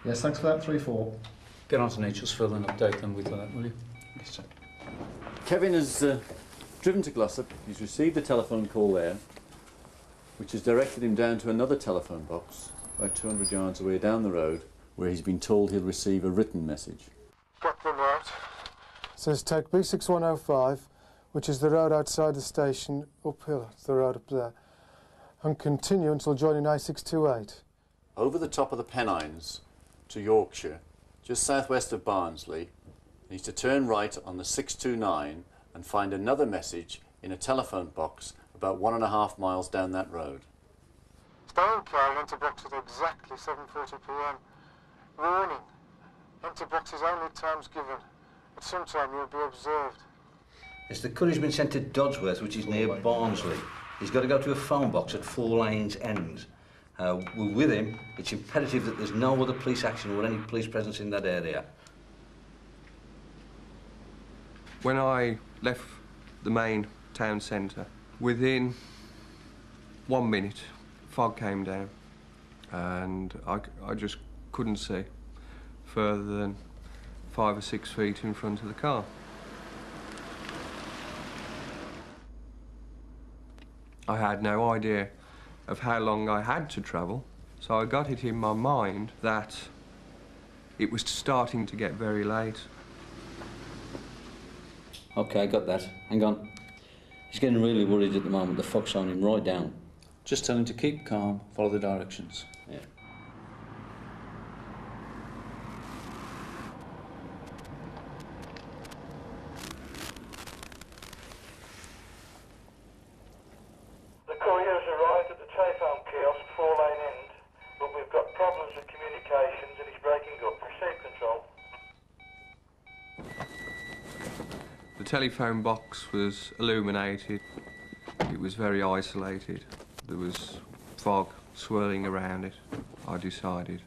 Yes, thanks for that, 3-4. Get on to Nechel's Fill and update them with that, will you? Yes, sir. Kevin has driven to Glossop. He's received a telephone call there, which has directed him down to another telephone box about 200 yards away down the road, where he's been told he'll receive a written message. Got the route. Says take B6105, which is the road outside the station, uphill, it's the road up there, and continue until joining I628. Over the top of the Pennines to Yorkshire, just southwest of Barnsley, he's to turn right on the 629 and find another message in a telephone box about 1.5 miles down that road. Stay in car, enter box at exactly 7:40 p.m. Warning, enter box is only times given. At some time you'll be observed. It's the courier's been sent to Dodsworth, which is near Barnsley. He's got to go to a phone box at 4 Lanes End. We're with him. It's imperative that there's no other police action or any police presence in that area. When I left the main town centre, within 1 minute, fog came down and I just couldn't see further than 5 or 6 feet in front of the car. I had no idea of how long I had to travel, so I got it in my mind that it was starting to get very late. OK, got that. Hang on. He's getting really worried at the moment. The fog's on him right down. Just tell him to keep calm, follow the directions. Yeah. The courier has arrived at the telephone kiosk, 4 Lane End, but we've got problems with communications and he's breaking up. Receive control. The telephone box was illuminated. It was very isolated. There was fog swirling around it. I decided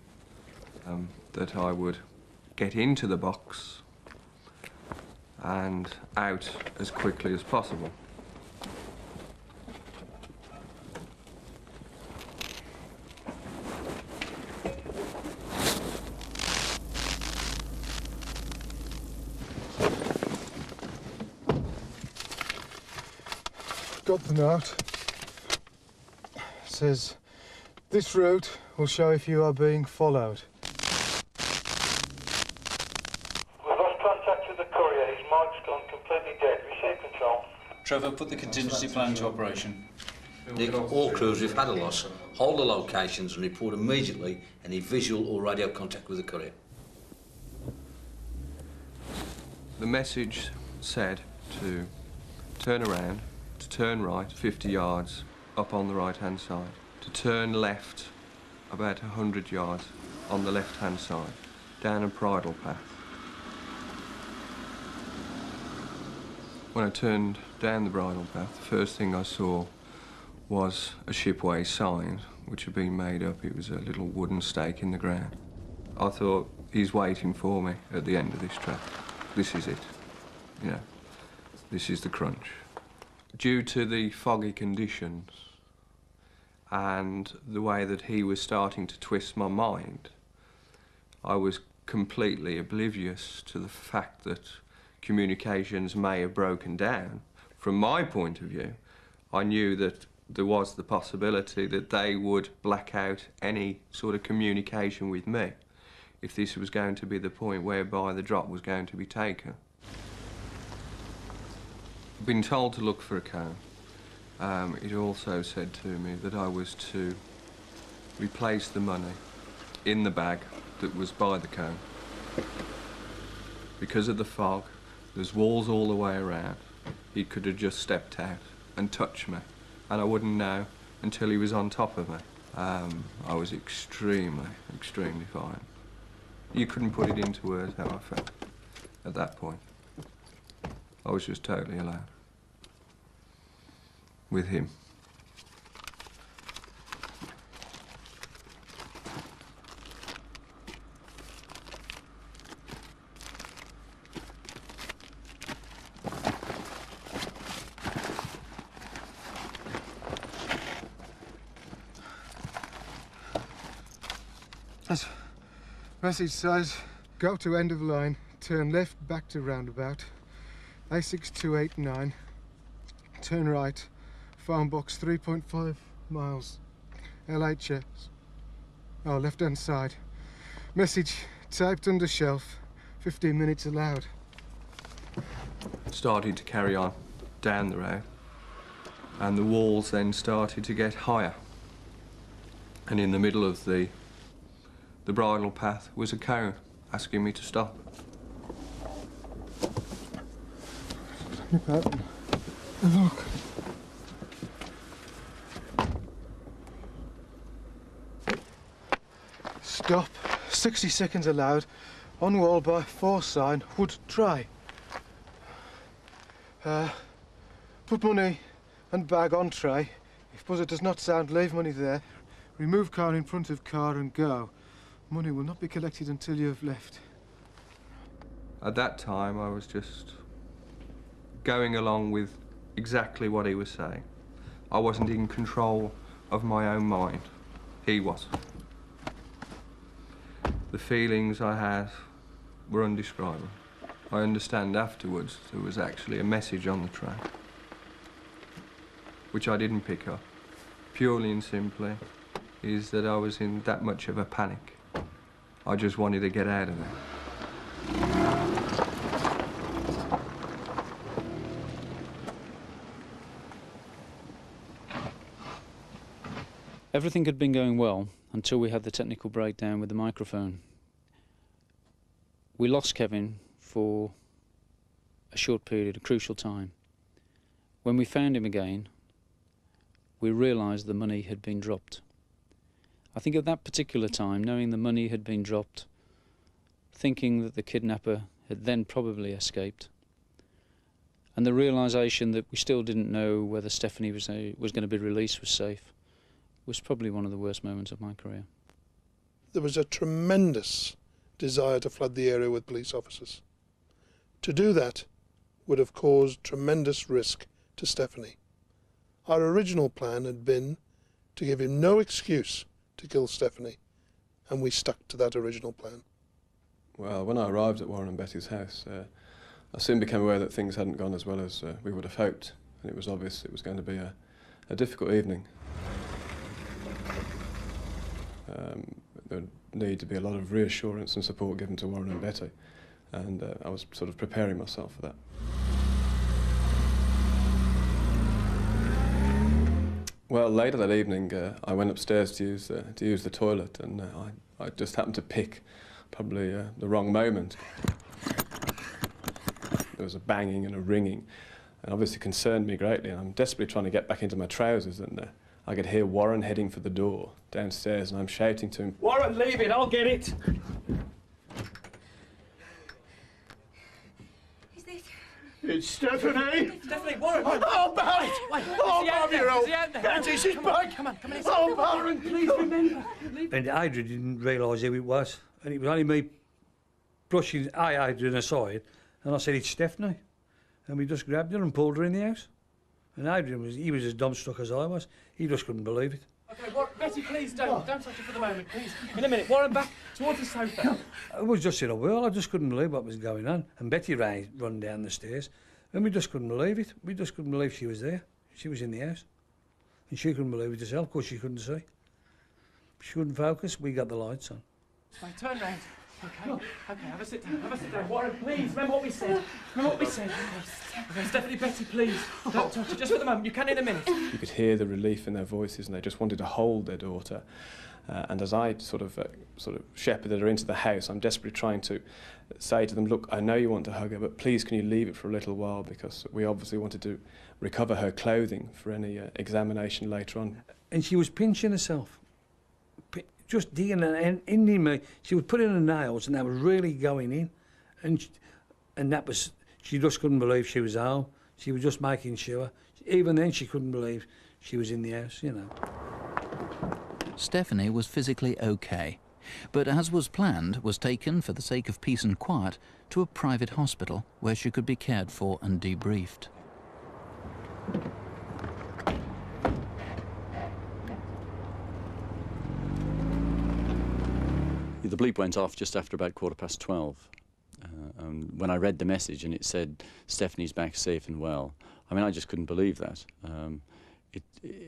that I would get into the box and out as quickly as possible. Got the note. Says, this route will show if you are being followed. We've lost contact with the courier. His mic's gone completely dead. Receive control. Trevor, put the contingency plan into operation. Nick, all crews who've had a loss, hold the locations and report immediately any visual or radio contact with the courier. The message said to turn around, to turn right 50 yards up on the right-hand side, to turn left about 100 yards on the left-hand side, down a bridle path. When I turned down the bridle path, the first thing I saw was a shipway sign, which had been made up. It was a little wooden stake in the ground. I thought, he's waiting for me at the end of this track. This is it. You know, this is the crunch. Due to the foggy conditions and the way that he was starting to twist my mind, I was completely oblivious to the fact that communications may have broken down. From my point of view, I knew that there was the possibility that they would black out any sort of communication with me if this was going to be the point whereby the drop was going to be taken. I've been told to look for a cone. It also said to me that I was to replace the money in the bag that was by the cone. Because of the fog, there's walls all the way around. He could have just stepped out and touched me, and I wouldn't know until he was on top of me. I was extremely, extremely fine. You couldn't put it into words how I felt at that point. I was just totally alone with him. This message says, go to end of line, turn left back to roundabout, A6289, turn right, phone box 3.5 miles, LHS. Oh, left-hand side. Message typed under shelf, 15 minutes allowed. Started to carry on down the road, and the walls then started to get higher. And in the middle of the bridle path was a cone asking me to stop. Look. Stop. 60 seconds allowed. On wall by 4 sign. Would try. Put money and bag on tray. If buzzer does not sound, leave money there. Remove car in front of car and go. Money will not be collected until you have left. At that time, I was just going along with exactly what he was saying. I wasn't in control of my own mind. He was. The feelings I had were undescribable. I understand afterwards there was actually a message on the train, which I didn't pick up. Purely and simply is that I was in that much of a panic. I just wanted to get out of there. Everything had been going well until we had the technical breakdown with the microphone. We lost Kevin for a short period, a crucial time. When we found him again, we realised the money had been dropped. I think at that particular time, knowing the money had been dropped, thinking that the kidnapper had then probably escaped, and the realisation that we still didn't know whether Stephanie was going to be released was safe, was probably one of the worst moments of my career. There was a tremendous desire to flood the area with police officers. To do that would have caused tremendous risk to Stephanie. Our original plan had been to give him no excuse to kill Stephanie, and we stuck to that original plan. Well, when I arrived at Warren and Betty's house, I soon became aware that things hadn't gone as well as we would have hoped, and it was obvious it was going to be a difficult evening. There would need to be a lot of reassurance and support given to Warren and Betty, and I was sort of preparing myself for that. Well, later that evening, I went upstairs to use the toilet, and I just happened to pick probably the wrong moment. There was a banging and a ringing, and obviously concerned me greatly, and I'm desperately trying to get back into my trousers, and I could hear Warren heading for the door downstairs, and I'm shouting to him, "Warren, leave it, I'll get it!" Is this... It's Stephanie! Stephanie, Warren! Oh, Barry! Wait, Oh, Barry, is he out there? Betty, she's back! Come on, Oh, Warren, please remember! And Adrian didn't realise who it was, and it was only me brushing Adrian aside, and I said, "It's Stephanie." And we just grabbed her and pulled her in the house. And Adrian was as dumbstruck as I was. He just couldn't believe it. Okay, Betty, please don't touch her for the moment, please. In a minute, Warren, back towards the sofa. I was just in a whirl. I just couldn't believe what was going on. And Betty run down the stairs, and we just couldn't believe it. We just couldn't believe she was there. She was in the house. And she couldn't believe it herself. Of course, she couldn't see. She couldn't focus. We got the lights on. Right, turn round. Okay, have a sit down. Warren, please, remember what we said. Okay, Stephanie, Betty, please, don't touch her, just for the moment. You can in a minute. You could hear the relief in their voices, and they just wanted to hold their daughter. And as I sort of shepherded her into the house, I'm desperately trying to say to them, "Look, I know you want to hug her, but please can you leave it for a little while, because we obviously wanted to recover her clothing for any examination later on." And she was pinching herself. Just digging in me. She was putting her nails, and that was really going in. And that was, she just couldn't believe she was home. She was just making sure. Even then, she couldn't believe she was in the house, you know. Stephanie was physically okay, but as was planned, was taken for the sake of peace and quiet to a private hospital where she could be cared for and debriefed. The bleep went off just after about 12:15. When I read the message and it said, "Stephanie's back safe and well," I mean, I just couldn't believe that. It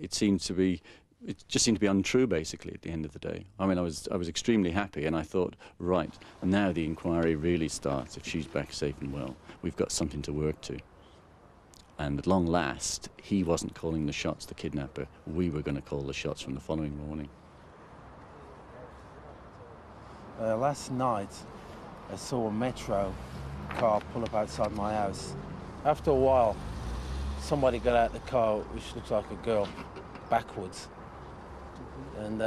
just seemed to be untrue, basically, at the end of the day. I mean, I was extremely happy, and I thought, right, now the inquiry really starts. If she's back safe and well, we've got something to work to. And at long last, he wasn't calling the shots, the kidnapper. We were going to call the shots from the following morning. Last night, I saw a metro car pull up outside my house. After a while, somebody got out of the car, which looks like a girl, backwards. And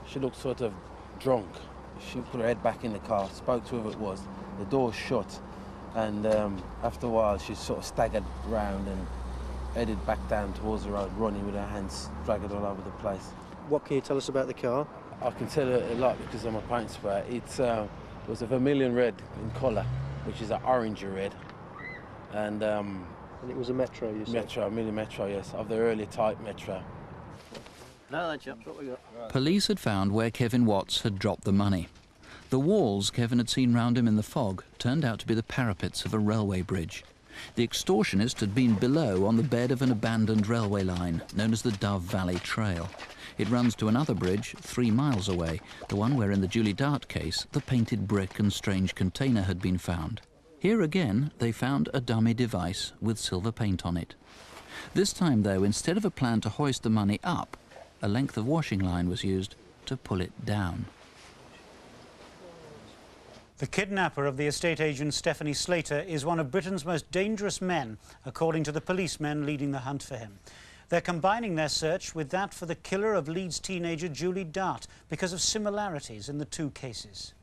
she looked sort of drunk. She put her head back in the car, spoke to whoever it was. The door shut, And after a while, she sort of staggered round and headed back down towards the road, running with her hands dragging all over the place. What can you tell us about the car? I can tell you a lot because I'm a paint sprayer. It was a vermilion red in colour, which is an orangey red. And it was a Metro, you said? Metro, mini Metro, yes, of the early type Metro. No, that's what we got. Police had found where Kevin Watts had dropped the money. The walls Kevin had seen round him in the fog turned out to be the parapets of a railway bridge. The extortionist had been below on the bed of an abandoned railway line known as the Dove Valley Trail. It runs to another bridge 3 miles away, the one where in the Julie Dart case the painted brick and strange container had been found. Here again they found a dummy device with silver paint on it. This time though, instead of a plan to hoist the money up, a length of washing line was used to pull it down. The kidnapper of the estate agent Stephanie Slater is one of Britain's most dangerous men, according to the policemen leading the hunt for him. They're combining their search with that for the killer of Leeds teenager Julie Dart because of similarities in the two cases.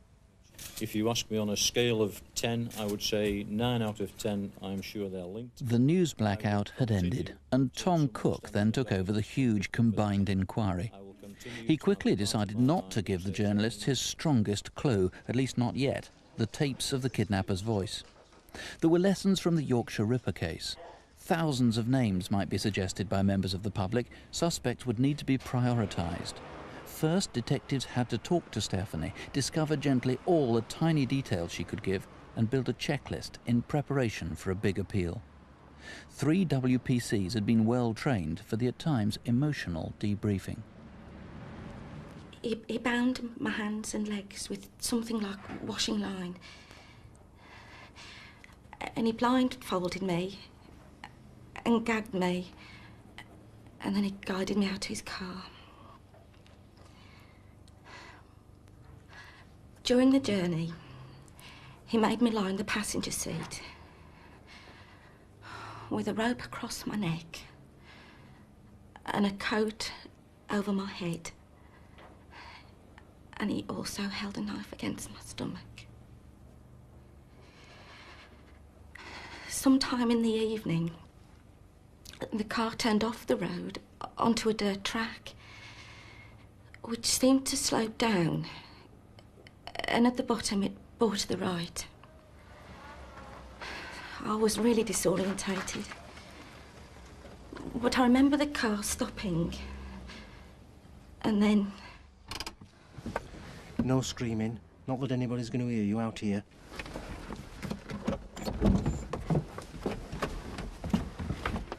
If you ask me on a scale of 10, I would say 9 out of 10, I'm sure they're linked. The news blackout had ended, and Tom Cook then took over the huge combined inquiry. He quickly decided not to give the journalists his strongest clue, at least not yet, the tapes of the kidnapper's voice. There were lessons from the Yorkshire Ripper case. Thousands of names might be suggested by members of the public. Suspects would need to be prioritised. First, detectives had to talk to Stephanie, discover gently all the tiny details she could give, and build a checklist in preparation for a big appeal. 3 WPCs had been well trained for the at times emotional debriefing. He bound my hands and legs with something like washing line. And he blindfolded me and gagged me. And then he guided me out to his car. During the journey, he made me lie in the passenger seat with a rope across my neck and a coat over my head. And he also held a knife against my stomach. Sometime in the evening, the car turned off the road onto a dirt track, which seemed to slope down, and at the bottom it bore to the right. I was really disorientated, but I remember the car stopping, and then... No screaming. Not that anybody's going to hear you out here.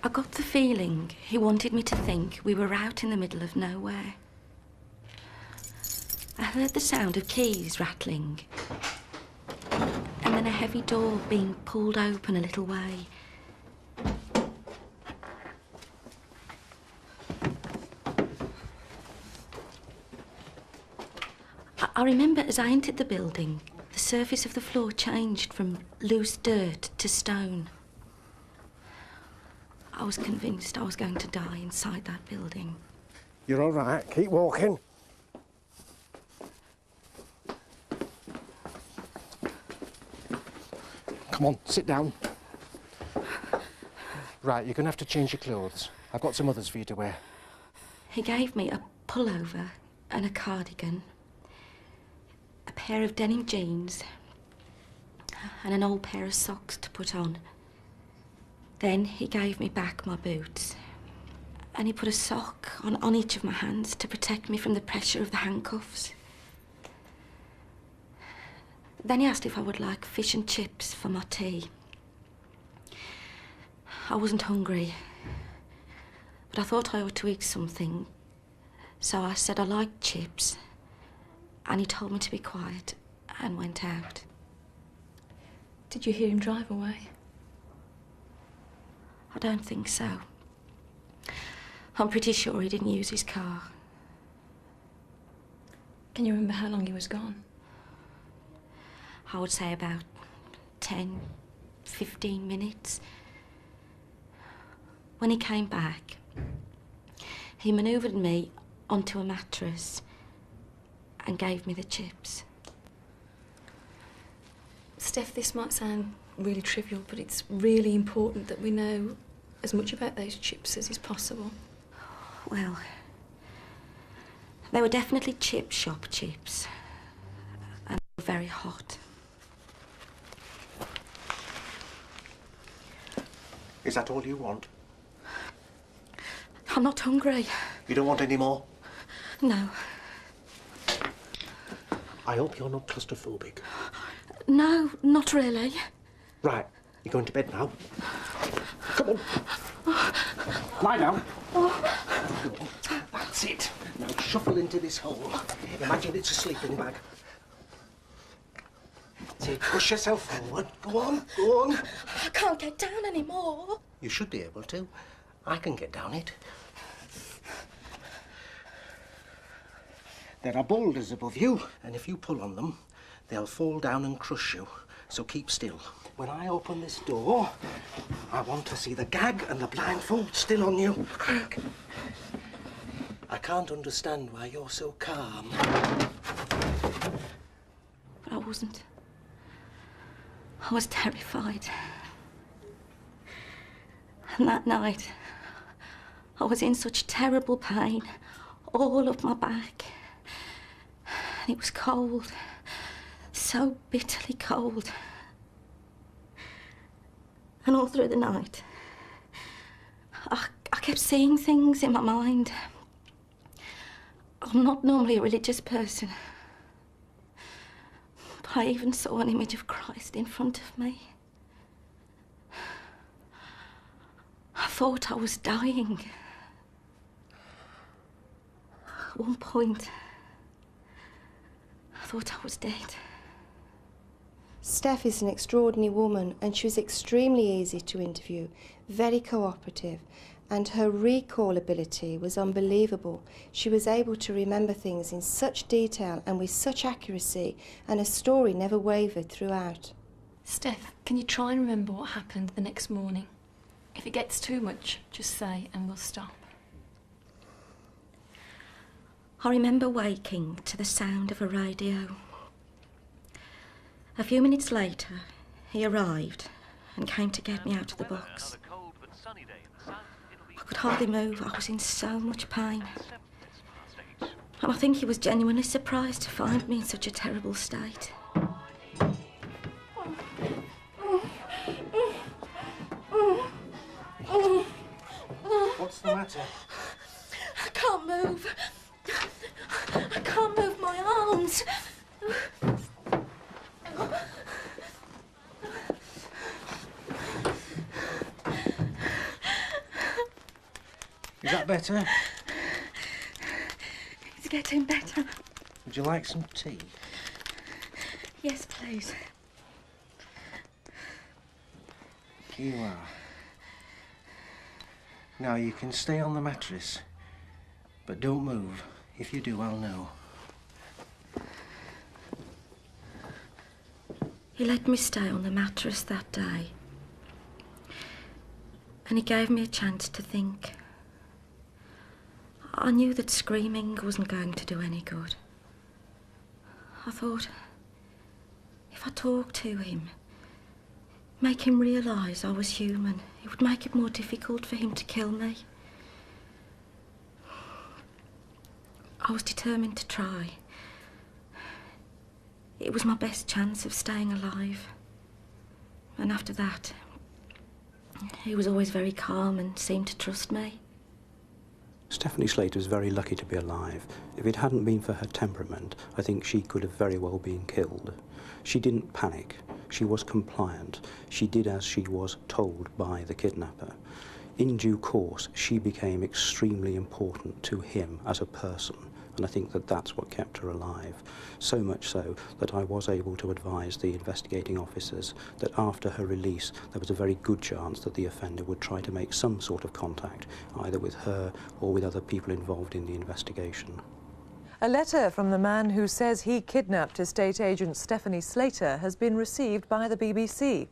I got the feeling he wanted me to think we were out in the middle of nowhere. I heard the sound of keys rattling, and then a heavy door being pulled open a little way. I remember as I entered the building, the surface of the floor changed from loose dirt to stone. I was convinced I was going to die inside that building. You're all right. Keep walking. Come on, sit down. Right, you're going to have to change your clothes. I've got some others for you to wear. He gave me a pullover and a cardigan, a pair of denim jeans, and an old pair of socks to put on. Then he gave me back my boots, and he put a sock on each of my hands to protect me from the pressure of the handcuffs. Then he asked if I would like fish and chips for my tea. I wasn't hungry, but I thought I ought to eat something, so I said I liked chips, and he told me to be quiet and went out. Did you hear him drive away? I don't think so. I'm pretty sure he didn't use his car. Can you remember how long he was gone? I would say about 10, 15 minutes. When he came back, he manoeuvred me onto a mattress and gave me the chips. Steph, this might sound really trivial, but it's really important that we know as much about those chips as is possible. Well, they were definitely chip shop chips. And they were very hot. Is that all you want? I'm not hungry. You don't want any more? No. I hope you're not claustrophobic. No, not really. Right, you're going to bed now. Come on. Lie down. That's it. Now shuffle into this hole. Imagine it's a sleeping bag. That's it. Push yourself forward. Go on, go on. I can't get down anymore. You should be able to. I can get down it. There are boulders above you, and if you pull on them, they'll fall down and crush you. So keep still. When I open this door, I want to see the gag and the blindfold still on you. Quick. I can't understand why you're so calm. But I wasn't. I was terrified. And that night, I was in such terrible pain, all up my back. And it was cold, so bitterly cold. And all through the night, I kept seeing things in my mind. I'm not normally a religious person, but I even saw an image of Christ in front of me. I thought I was dying. At one point, I thought I was dead. Steph is an extraordinary woman, and she was extremely easy to interview, very cooperative, and her recall ability was unbelievable. She was able to remember things in such detail and with such accuracy, and her story never wavered throughout. Steph, can you try and remember what happened the next morning? If it gets too much, just say and we'll stop. I remember waking to the sound of a radio. A few minutes later, he arrived and came to get me out of the box. I could hardly move. I was in so much pain. And I think he was genuinely surprised to find me in such a terrible state. What's the matter? I can't move. I can't move my arms. Is that better? It's getting better. Would you like some tea? Yes, please. Here you are. Now you can stay on the mattress, but don't move. If you do, I'll know. He let me stay on the mattress that day. And he gave me a chance to think. I knew that screaming wasn't going to do any good. I thought, if I talked to him, make him realise I was human, it would make it more difficult for him to kill me. I was determined to try. It was my best chance of staying alive. And after that, he was always very calm and seemed to trust me. Stephanie Slater is very lucky to be alive. If it hadn't been for her temperament, I think she could have very well been killed. She didn't panic. She was compliant. She did as she was told by the kidnapper. In due course, she became extremely important to him as a person, and I think that that's what kept her alive. So much so that I was able to advise the investigating officers that after her release, there was a very good chance that the offender would try to make some sort of contact, either with her or with other people involved in the investigation. A letter from the man who says he kidnapped estate agent Stephanie Slater has been received by the BBC.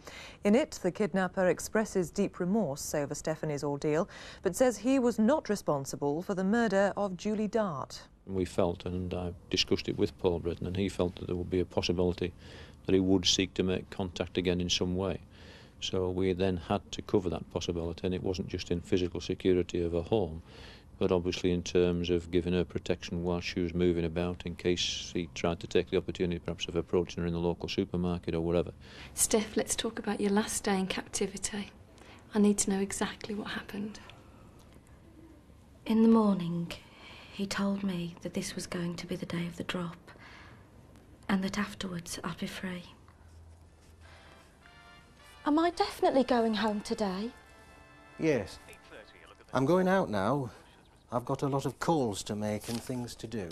In it, the kidnapper expresses deep remorse over Stephanie's ordeal, but says he was not responsible for the murder of Julie Dart. We felt, and I discussed it with Paul Britton, and he felt that there would be a possibility that he would seek to make contact again in some way. So we then had to cover that possibility, and it wasn't just in physical security of her home, but obviously in terms of giving her protection while she was moving about in case he tried to take the opportunity perhaps of approaching her in the local supermarket or whatever. Steph, let's talk about your last day in captivity. I need to know exactly what happened. In the morning, he told me that this was going to be the day of the drop, and that afterwards I'd be free. Am I definitely going home today? Yes. I'm going out now. I've got a lot of calls to make and things to do.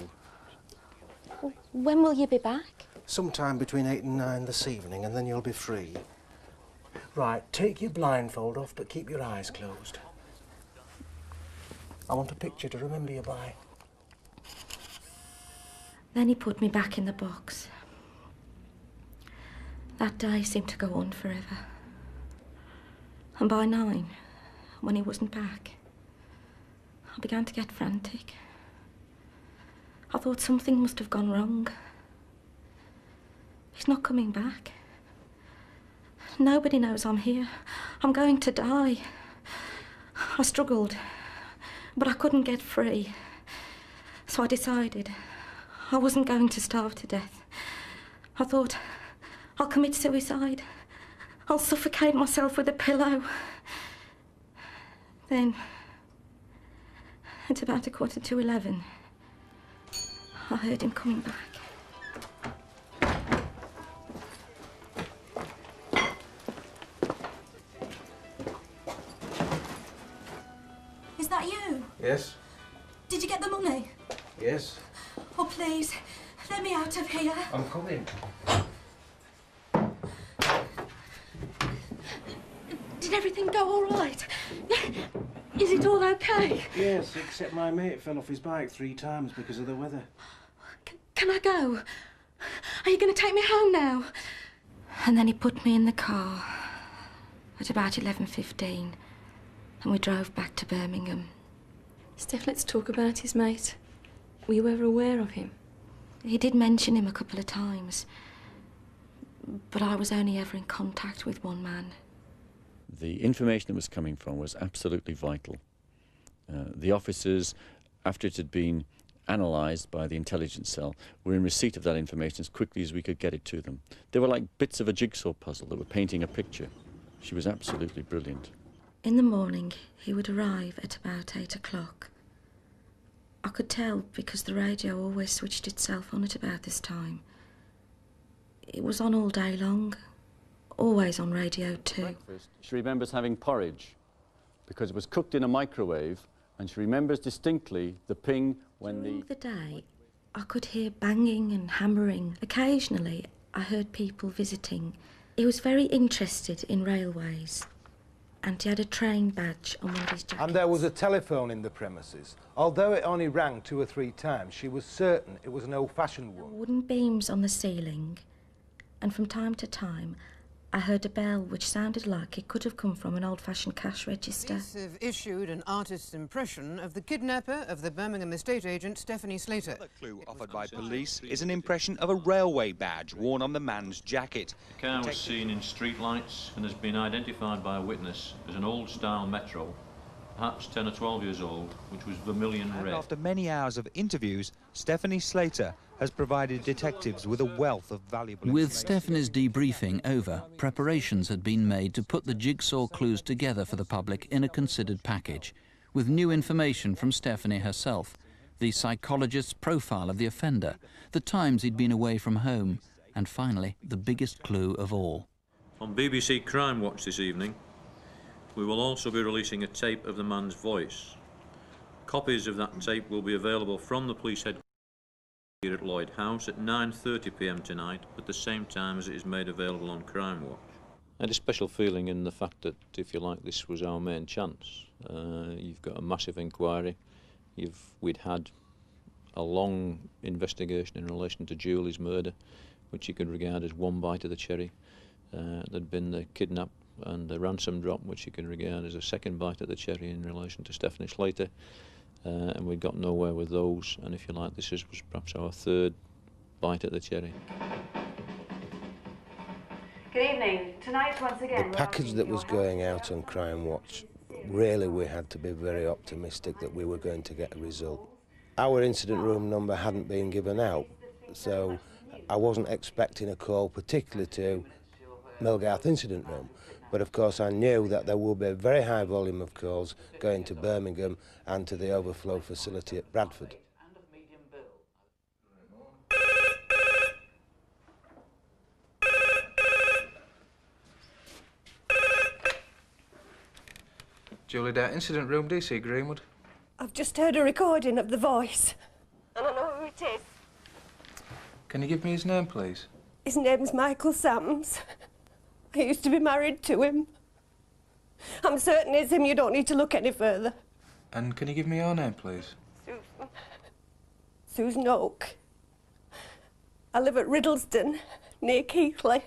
When will you be back? Sometime between 8 and 9 this evening, and then you'll be free. Right, take your blindfold off, but keep your eyes closed. I want a picture to remember you by. Then he put me back in the box. That day seemed to go on forever. And by 9, when he wasn't back, I began to get frantic. I thought something must have gone wrong. He's not coming back. Nobody knows I'm here. I'm going to die. I struggled, but I couldn't get free. So I decided I wasn't going to starve to death. I thought, I'll commit suicide. I'll suffocate myself with a pillow. Then, at about 11:15, I heard him coming back. Is that you? Yes? Did you get the money? Yes? Oh, please, let me out of here. I'm coming. Did everything go all right? Is it all okay? Yes, except my mate fell off his bike 3 times because of the weather. Can I go? Are you going to take me home now? And then he put me in the car at about 11:15, and we drove back to Birmingham. Steph, let's talk about his mate. Were you ever aware of him? He did mention him a couple of times, but I was only ever in contact with one man. The information that was coming from was absolutely vital. The officers, after it had been analysed by the intelligence cell, were in receipt of that information as quickly as we could get it to them. They were like bits of a jigsaw puzzle that were painting a picture. She was absolutely brilliant. In the morning, he would arrive at about 8 o'clock. I could tell because the radio always switched itself on at about this time. It was on all day long, always on Radio 2. She remembers having porridge because it was cooked in a microwave, and she remembers distinctly the ping when During the day, I could hear banging and hammering. Occasionally, I heard people visiting. He was very interested in railways, and he had a train badge on one of his jackets. And there was a telephone in the premises. Although it only rang 2 or 3 times, she was certain it was an old-fashioned one. Wooden beams on the ceiling, and from time to time, I heard a bell which sounded like it could have come from an old-fashioned cash register. Police have issued an artist's impression of the kidnapper of the Birmingham estate agent Stephanie Slater. The clue offered by police is an impression of a railway badge worn on the man's jacket. The car was seen in street lights and has been identified by a witness as an old-style Metro, perhaps 10 or 12 years old, which was vermilion And red. after many hours of interviews, Stephanie Slater has provided detectives with a wealth of valuable With information. Stephanie's debriefing over, preparations had been made to put the jigsaw clues together for the public in a considered package, with new information from Stephanie herself, the psychologist's profile of the offender, the times he'd been away from home, and finally, the biggest clue of all. On BBC Crimewatch this evening, we will also be releasing a tape of the man's voice. Copies of that tape will be available from the police headquarters here at Lloyd House at 9:30 p.m. tonight, at the same time as it is made available on Crimewatch. I had a special feeling in the fact that, if you like, this was our main chance. You've got a massive inquiry. We'd had a long investigation in relation to Julie's murder, which you could regard as one bite of the cherry. There'd been the kidnap and the ransom drop, which you can regard as a second bite of the cherry in relation to Stephanie Slater. And we got nowhere with those, and if you like, this was perhaps our third bite at the cherry. Good evening. Tonight, once again... The package that was going out on Crimewatch, really we had to be very optimistic that we were going to get a result. Our incident room number hadn't been given out, so I wasn't expecting a call particularly to Millgarth Incident Room. But of course I knew that there would be a very high volume of calls going to Birmingham and to the overflow facility at Bradford. Julie Dare, Incident Room, DC Greenwood. I've just heard a recording of the voice, and I know who it is. Can you give me his name, please? His name's Michael Sams. I used to be married to him. I'm certain it's him. You don't need to look any further. And can you give me your name, please? Susan Oak. I live at Riddleston, near Keighley.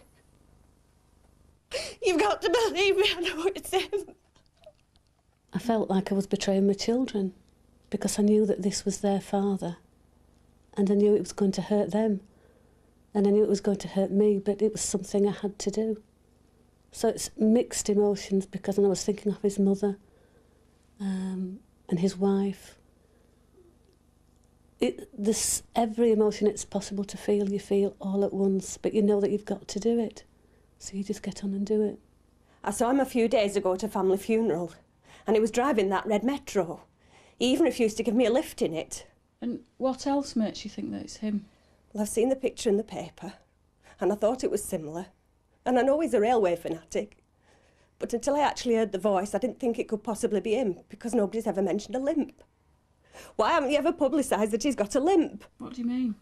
You've got to believe me, I know it's him. I felt like I was betraying my children because I knew that this was their father, and I knew it was going to hurt them, and I knew it was going to hurt me, but it was something I had to do. So it's mixed emotions because I was thinking of his mother and his wife. This every emotion it's possible to feel, you feel all at once, but you know that you've got to do it, so you just get on and do it. I saw him a few days ago at a family funeral, and he was driving that red Metro. He even refused to give me a lift in it. And what else makes you think that it's him? Well, I've seen the picture in the paper, and I thought it was similar. And I know he's a railway fanatic. But until I actually heard the voice, I didn't think it could possibly be him, because nobody's ever mentioned a limp. Why haven't you ever publicised that he's got a limp? What do you mean?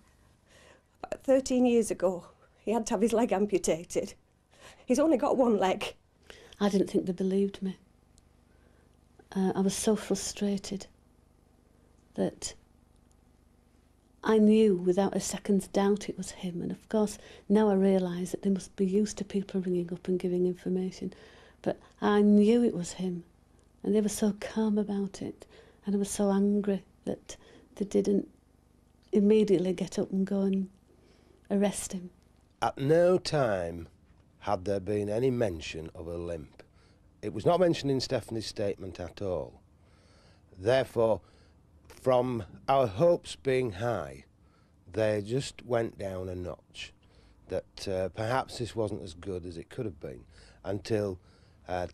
About 13 years ago, he had to have his leg amputated. He's only got one leg. I didn't think they believed me. I was so frustrated that I knew without a second's doubt it was him. And of course, now I realise that they must be used to people ringing up and giving information. But I knew it was him. And they were so calm about it. And I was so angry that they didn't immediately get up and go and arrest him. At no time had there been any mention of a limp. It was not mentioned in Stephanie's statement at all. Therefore, from our hopes being high, they just went down a notch. That perhaps this wasn't as good as it could have been, until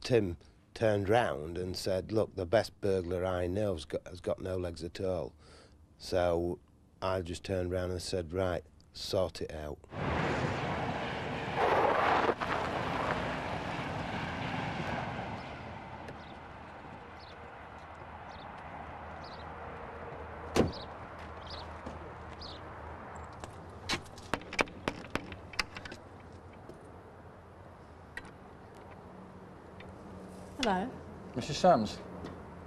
Tim turned round and said, look, the best burglar I know has got no legs at all. So I just turned round and said, right, sort it out. Hello? Mrs. Sams?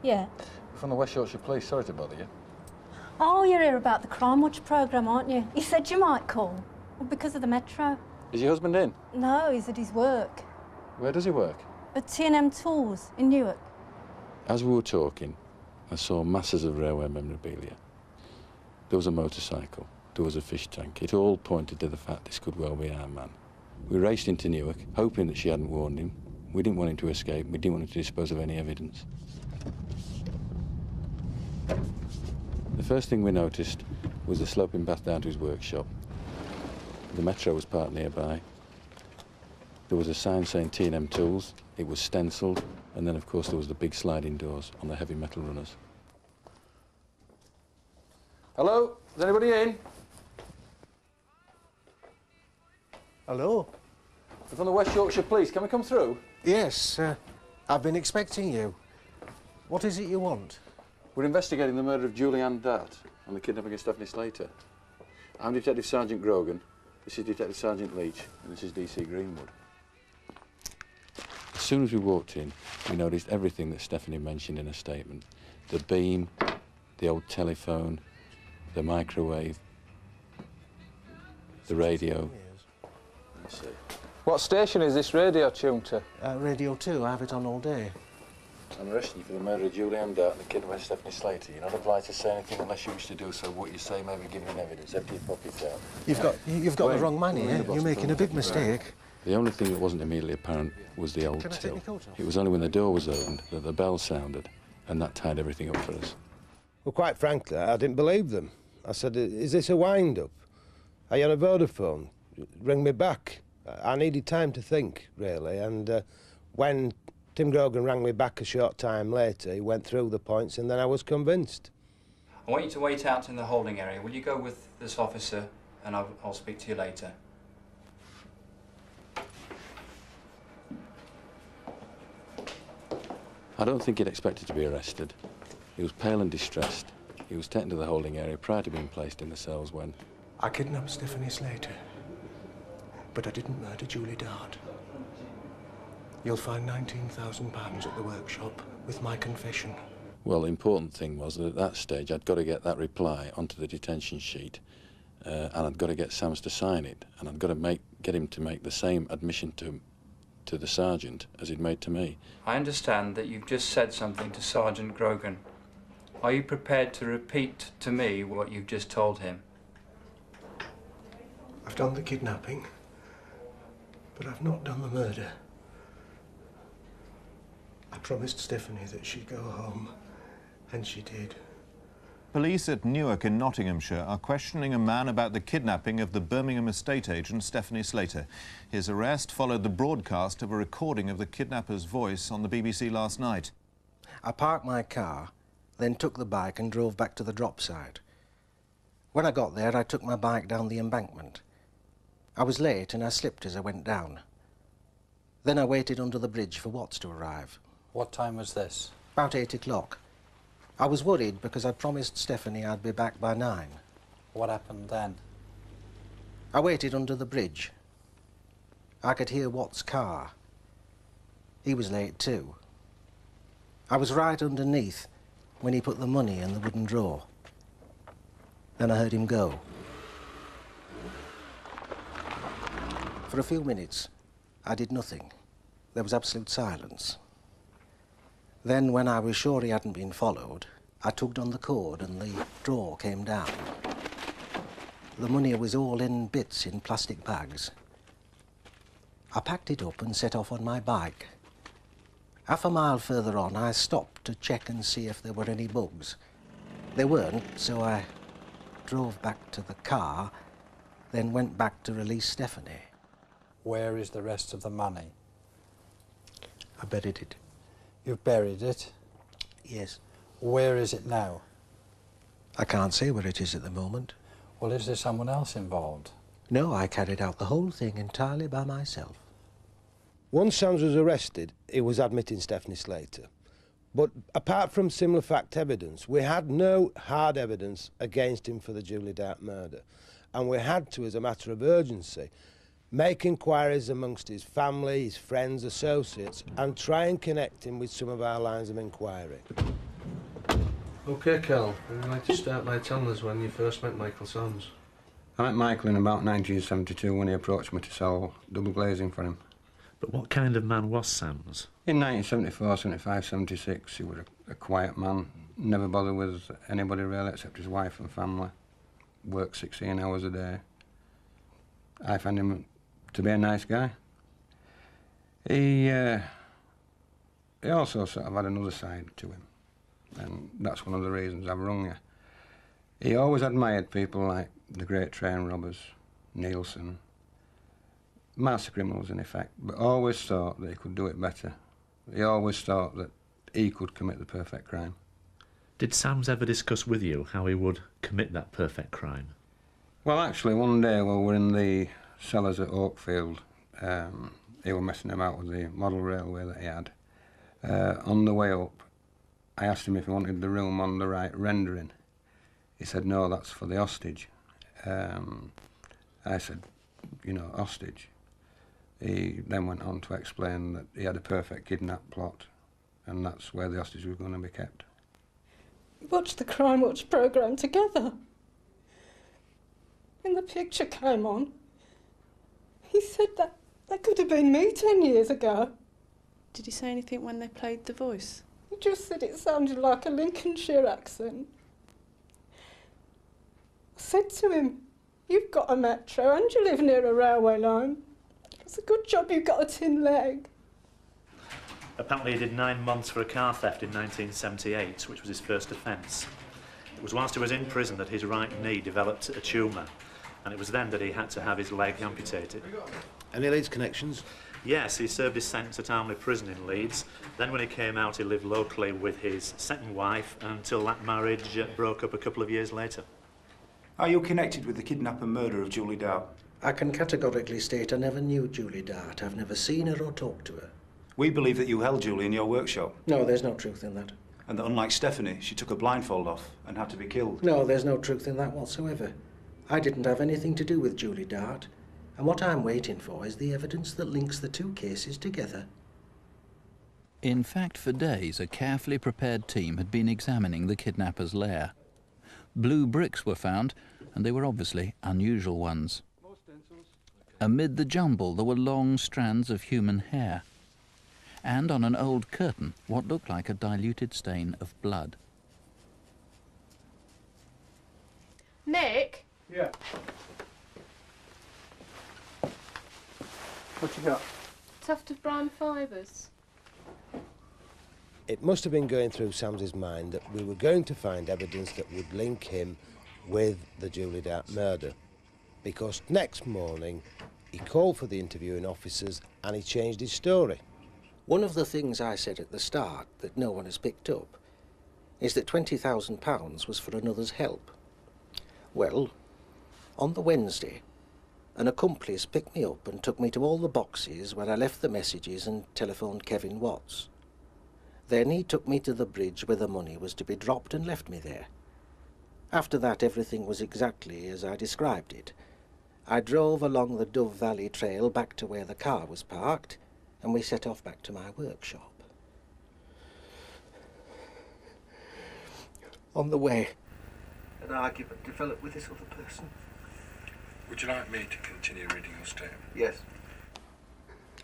Yeah. From the West Yorkshire Police, sorry to bother you. Oh, you're here about the Crimewatch programme, aren't you? You said you might call. Well, because of the Metro. Is your husband in? No, he's at his work. Where does he work? At T&M Tools in Newark. As we were talking, I saw masses of railway memorabilia. There was a motorcycle, there was a fish tank. It all pointed to the fact this could well be our man. We raced into Newark, hoping that she hadn't warned him. We didn't want him to escape, we didn't want him to dispose of any evidence. The first thing we noticed was the sloping path down to his workshop. The Metro was parked nearby. There was a sign saying T&M Tools, it was stencilled, and then of course there was the big sliding doors on the heavy metal runners. Hello? Is anybody in? Hello? We're from the West Yorkshire Police, can we come through? Yes, I've been expecting you. What is it you want? We're investigating the murder of Julianne Dart and the kidnapping of Stephanie Slater. I'm Detective Sergeant Grogan, this is Detective Sergeant Leach, and this is DC Greenwood. As soon as we walked in, we noticed everything that Stephanie mentioned in her statement. The beam, the old telephone, the microwave, the radio. Let's see. What station is this radio tuned to? Radio 2, I have it on all day. I'm arresting you for the murder of Julianne Dart and the kidnapping of Stephanie Slater. You're not obliged to say anything unless you wish to do so. What you say may be given evidence. Empty your pockets out. You've got the wrong man here. You're making a big mistake. The only thing that wasn't immediately apparent was the old till. It was only when the door was opened that the bell sounded, and that tied everything up for us. Well, quite frankly, I didn't believe them. I said, is this a wind-up? Are you on a Vodafone? Ring me back. I needed time to think, really, and when Tim Grogan rang me back a short time later, he went through the points, and then I was convinced. I want you to wait out in the holding area. Will you go with this officer, and I'll speak to you later. I don't think he'd expected to be arrested. He was pale and distressed. He was taken to the holding area prior to being placed in the cells when... I kidnapped Stephanie Slater, but I didn't murder Julie Dart. You'll find £19,000 at the workshop with my confession. Well, the important thing was that at that stage I'd got to get that reply onto the detention sheet, and I'd got to get Sams to sign it, and I'd got to get him to make the same admission to the sergeant as he'd made to me. I understand that you've just said something to Sergeant Grogan. Are you prepared to repeat to me what you've just told him? I've done the kidnapping, but I've not done the murder. I promised Stephanie that she'd go home, and she did. Police at Newark in Nottinghamshire are questioning a man about the kidnapping of the Birmingham estate agent Stephanie Slater. His arrest followed the broadcast of a recording of the kidnapper's voice on the BBC last night. I parked my car, then took the bike and drove back to the drop site. When I got there, I took my bike down the embankment. I was late and I slipped as I went down. Then I waited under the bridge for Watts to arrive. What time was this? About 8 o'clock. I was worried because I promised Stephanie I'd be back by 9. What happened then? I waited under the bridge. I could hear Watts' car. He was late too. I was right underneath when he put the money in the wooden drawer. Then I heard him go. For a few minutes, I did nothing. There was absolute silence. Then, when I was sure he hadn't been followed, I tugged on the cord and the drawer came down. The money was all in bits in plastic bags. I packed it up and set off on my bike. Half a mile further on, I stopped to check and see if there were any bugs. There weren't, so I drove back to the car, then went back to release Stephanie. Where is the rest of the money? I buried it. You've buried it? Yes. Where is it now? I can't say where it is at the moment. Well, is there someone else involved? No, I carried out the whole thing entirely by myself. Once Sams was arrested, he was admitting Stephanie Slater. But apart from similar fact evidence, we had no hard evidence against him for the Julie Dart murder. And we had to, as a matter of urgency, make inquiries amongst his family, his friends, associates, and try and connect him with some of our lines of inquiry. OK, Cal, would you like to start by telling us when you first met Michael Sams? I met Michael in about 1972 when he approached me to sell double glazing for him. But what kind of man was Sams? In 1974, 75, 76, he was a quiet man, never bothered with anybody really except his wife and family. Worked 16 hours a day. I found him to be a nice guy. He also sort of had another side to him, and that's one of the reasons I've rung you. He always admired people like the great train robbers, Nielsen, master criminals in effect, but always thought that he could do it better. He always thought that he could commit the perfect crime. Did Sams ever discuss with you how he would commit that perfect crime? Well, actually, one day while we were in the cellars at Oakfield, he was messing about with the model railway that he had. On the way up, I asked him if he wanted the room on the right rendering. He said, no, that's for the hostage. I said, you know, hostage. He then went on to explain that he had a perfect kidnap plot, and that's where the hostage was going to be kept. We watched the Crimewatch programme together. When the picture came on, he said that could have been me 10 years ago. Did he say anything when they played the voice? He just said it sounded like a Lincolnshire accent. I said to him, you've got a metro and you live near a railway line. It's a good job you got a tin leg. Apparently he did 9 months for a car theft in 1978, which was his first offence. It was whilst he was in prison that his right knee developed a tumour, and it was then that he had to have his leg amputated. Any Leeds connections? Yes, he served his sentence at Armley Prison in Leeds. Then when he came out, he lived locally with his second wife until that marriage broke up a couple of years later. Are you connected with the kidnap and murder of Julie Dart? I can categorically state I never knew Julie Dart. I've never seen her or talked to her. We believe that you held Julie in your workshop. No, there's no truth in that. And that unlike Stephanie, she took a blindfold off and had to be killed. No, there's no truth in that whatsoever. I didn't have anything to do with Julie Dart. And what I'm waiting for is the evidence that links the two cases together. In fact, for days, a carefully prepared team had been examining the kidnapper's lair. Blue bricks were found, and they were obviously unusual ones. Amid the jumble, there were long strands of human hair, and on an old curtain, what looked like a diluted stain of blood. Nick? Yeah. What you got? Tuft of brown fibres. It must have been going through Sam's mind that we were going to find evidence that would link him with the Julie Dart murder, because next morning he called for the interviewing officers and he changed his story. One of the things I said at the start that no one has picked up is that £20,000 was for another's help. Well, on the Wednesday, an accomplice picked me up and took me to all the boxes where I left the messages and telephoned Kevin Watts. Then he took me to the bridge where the money was to be dropped and left me there. After that, everything was exactly as I described it. I drove along the Dove Valley Trail back to where the car was parked, and we set off back to my workshop. On the way, an argument developed with this other person. Would you like me to continue reading your statement? Yes.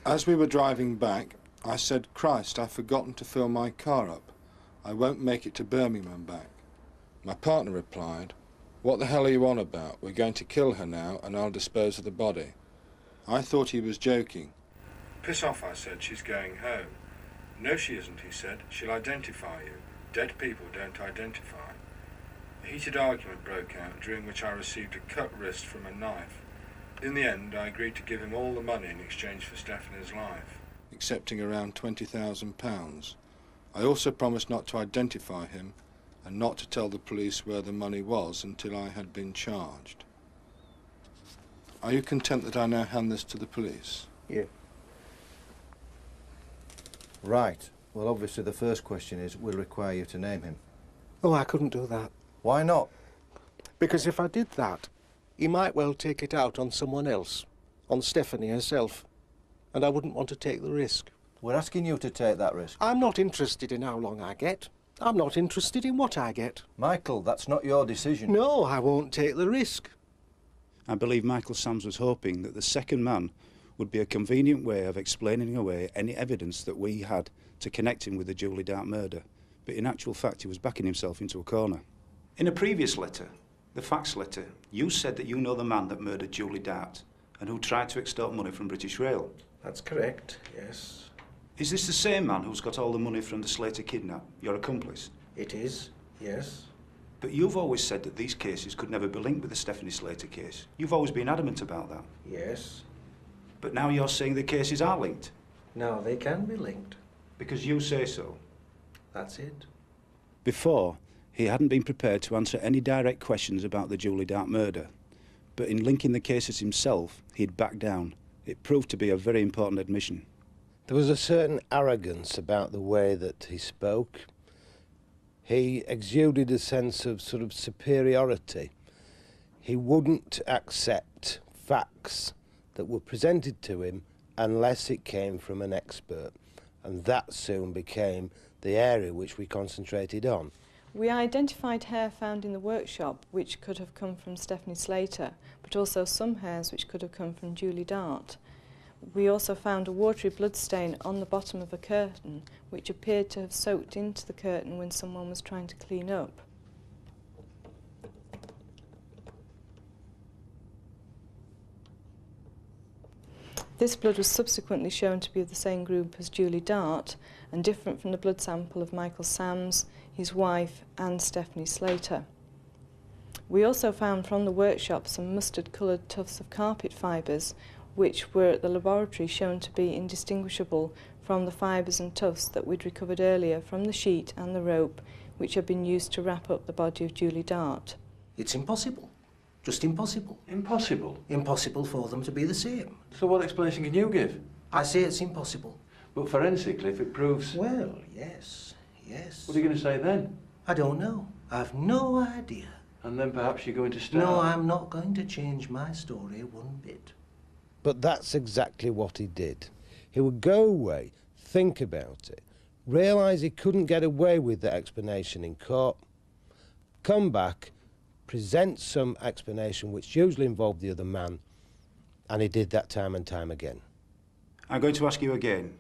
As we were driving back, I said, Christ, I've forgotten to fill my car up. I won't make it to Birmingham and back. My partner replied, what the hell are you on about? We're going to kill her now and I'll dispose of the body. I thought he was joking. Piss off, I said, she's going home. No, she isn't, he said. She'll identify you. Dead people don't identify. A heated argument broke out, during which I received a cut wrist from a knife. In the end, I agreed to give him all the money in exchange for Stephanie's life, accepting around £20,000. I also promised not to identify him and not to tell the police where the money was until I had been charged. Are you content that I now hand this to the police? Yeah. Right. Well, obviously the first question is, we'll require you to name him. Oh, I couldn't do that. Why not? Because if I did that, he might well take it out on someone else, on Stephanie herself, and I wouldn't want to take the risk. We're asking you to take that risk. I'm not interested in how long I get. I'm not interested in what I get. Michael, that's not your decision. No, I won't take the risk. I believe Michael Sams was hoping that the second man would be a convenient way of explaining away any evidence that we had to connect him with the Julie Dart murder. But in actual fact, he was backing himself into a corner. In a previous letter, the fax letter, you said that you know the man that murdered Julie Dart and who tried to extort money from British Rail. That's correct, yes. Is this the same man who's got all the money from the Slater kidnap, your accomplice? It is, yes. But you've always said that these cases could never be linked with the Stephanie Slater case. You've always been adamant about that. Yes. But now you're saying the cases are linked. Now they can be linked. Because you say so. That's it. Before, he hadn't been prepared to answer any direct questions about the Julie Dart murder. But in linking the cases himself, he'd backed down. It proved to be a very important admission. There was a certain arrogance about the way that he spoke. He exuded a sense of sort of superiority. He wouldn't accept facts that were presented to him unless it came from an expert. And that soon became the area which we concentrated on. We identified hair found in the workshop which could have come from Stephanie Slater, but also some hairs which could have come from Julie Dart. We also found a watery blood stain on the bottom of a curtain which appeared to have soaked into the curtain when someone was trying to clean up. This blood was subsequently shown to be of the same group as Julie Dart and different from the blood sample of Michael Sams, his wife and Stephanie Slater. We also found from the workshop some mustard-coloured tufts of carpet fibres which were at the laboratory shown to be indistinguishable from the fibres and tufts that we'd recovered earlier from the sheet and the rope which had been used to wrap up the body of Julie Dart. It's impossible. Just impossible. Impossible? Impossible for them to be the same. So what explanation can you give? I say it's impossible. But forensically, if it proves... Well, yes, yes. What are you going to say then? I don't know. I've no idea. And then perhaps you're going to start... No, I'm not going to change my story one bit. But that's exactly what he did. He would go away, think about it, realise he couldn't get away with the explanation in court, come back, present some explanation which usually involved the other man, and he did that time and time again. I'm going to ask you again.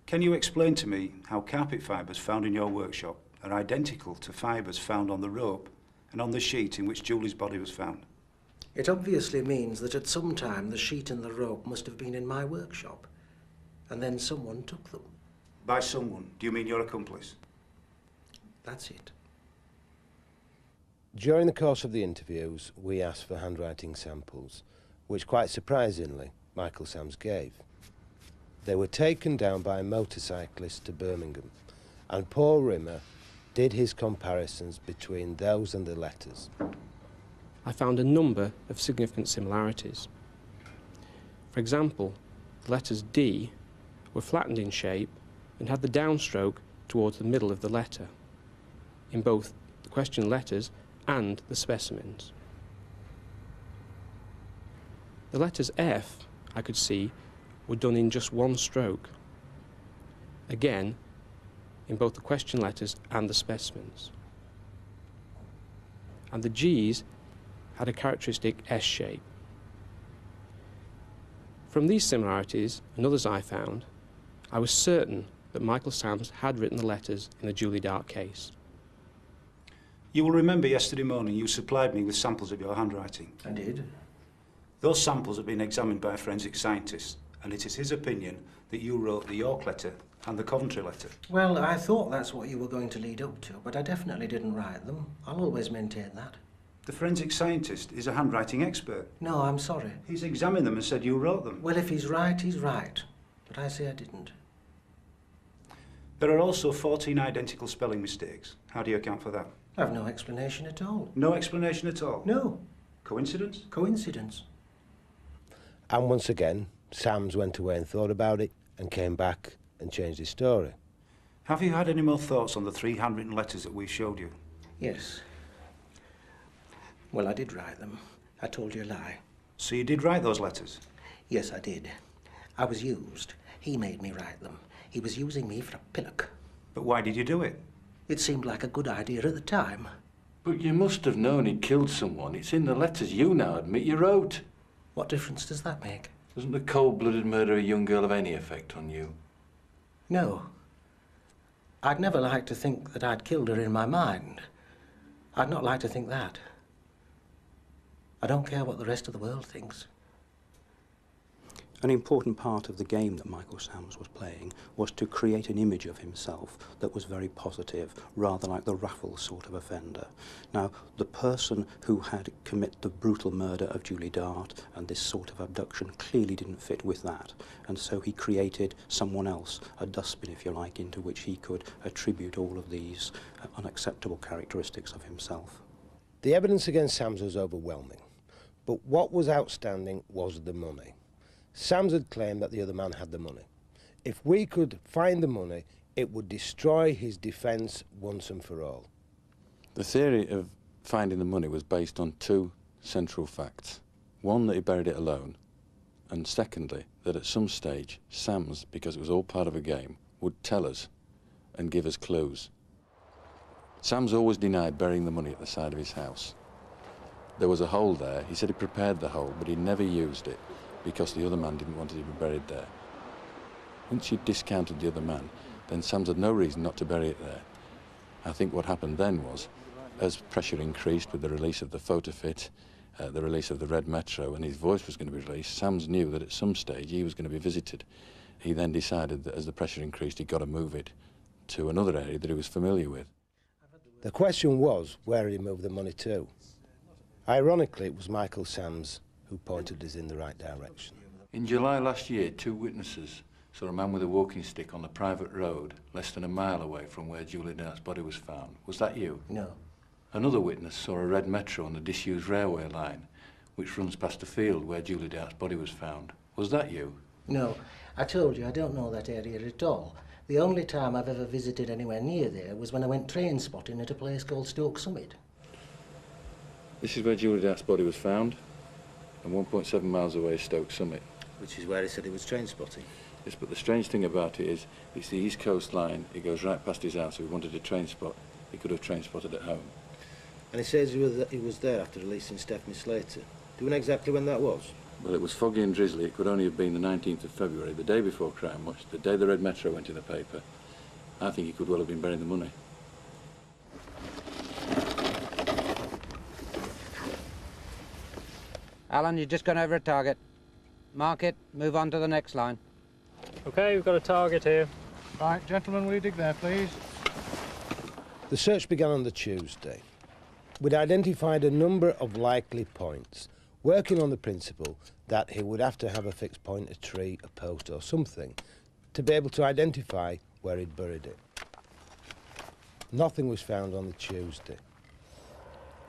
Can you explain to me how carpet fibres found in your workshop are identical to fibres found on the rope and on the sheet in which Julie's body was found? It obviously means that at some time the sheet and the rope must have been in my workshop, and then someone took them. By someone, do you mean your accomplice? That's it. During the course of the interviews, we asked for handwriting samples, which quite surprisingly, Michael Sams gave. They were taken down by a motorcyclist to Birmingham, and Paul Rimmer did his comparisons between those and the letters. I found a number of significant similarities. For example, the letters D were flattened in shape and had the downstroke towards the middle of the letter, in both the question letters and the specimens. The letters F, I could see, were done in just one stroke, again in both the question letters and the specimens. And the G's had a characteristic S shape. From these similarities and others I found, I was certain that Michael Sams had written the letters in the Julie Dart case. You will remember yesterday morning you supplied me with samples of your handwriting. I did. Those samples have been examined by a forensic scientist, and it is his opinion that you wrote the York letter and the Coventry letter. Well, I thought that's what you were going to lead up to, but I definitely didn't write them. I'll always maintain that. The forensic scientist is a handwriting expert. No, I'm sorry. He's examined them and said you wrote them. Well, if he's right, he's right. But I say I didn't. There are also 14 identical spelling mistakes. How do you account for that? I've no explanation at all. No explanation at all? No. Coincidence? Coincidence. And once again, Sams went away and thought about it and came back and changed his story. Have you had any more thoughts on the 3 handwritten letters that we showed you? Yes. Well, I did write them. I told you a lie. So you did write those letters? Yes, I did. I was used. He made me write them. He was using me for a pillock. But why did you do it? It seemed like a good idea at the time. But you must have known he killed someone. It's in the letters you now admit you wrote. What difference does that make? Doesn't the cold-blooded murder of a young girl have any effect on you? No. I'd never like to think that I'd killed her in my mind. I'd not like to think that. I don't care what the rest of the world thinks. An important part of the game that Michael Sams was playing was to create an image of himself that was very positive, rather like the Raffles sort of offender. Now, the person who had committed the brutal murder of Julie Dart and this sort of abduction clearly didn't fit with that, and so he created someone else, a dustbin, if you like, into which he could attribute all of these unacceptable characteristics of himself. The evidence against Sams was overwhelming, but what was outstanding was the money. Sams had claimed that the other man had the money. If we could find the money, it would destroy his defence once and for all. The theory of finding the money was based on 2 central facts. One, that he buried it alone, and secondly, that at some stage, Sams, because it was all part of a game, would tell us and give us clues. Sams always denied burying the money at the side of his house. There was a hole there. He said he prepared the hole, but he never used it, because the other man didn't want it to be buried there. Once you discounted the other man, then Sams had no reason not to bury it there. I think what happened then was, as pressure increased with the release of the photo fit, the release of the Red Metro and his voice was going to be released, Sams knew that at some stage he was going to be visited. He then decided that as the pressure increased, he'd got to move it to another area that he was familiar with. The question was, where he moved the money to. Ironically, it was Michael Sams who pointed us in the right direction. In July last year, 2 witnesses saw a man with a walking stick on the private road less than a mile away from where Julie Dart's body was found. Was that you? No. Another witness saw a red Metro on the disused railway line, which runs past the field where Julie Dart's body was found. Was that you? No. I told you, I don't know that area at all. The only time I've ever visited anywhere near there was when I went train spotting at a place called Stoke Summit. This is where Julie Dart's body was found, and 1.7 miles away is Stoke Summit. Which is where he said he was train spotting. Yes, but the strange thing about it is, it's the East Coast line, it goes right past his house. If he wanted to train spot, he could have train spotted at home. And he says he was there after releasing Stephanie Slater. Do you know exactly when that was? Well, it was foggy and drizzly. It could only have been the 19th of February, the day before Crimewatch, the day the Red Metro went in the paper. I think he could well have been burying the money. Alan, you've just gone over a target. Mark it, move on to the next line. OK, we've got a target here. Right, gentlemen, will you dig there, please? The search began on the Tuesday. We'd identified a number of likely points, working on the principle that he would have to have a fixed point, a tree, a post or something, to be able to identify where he'd buried it. Nothing was found on the Tuesday.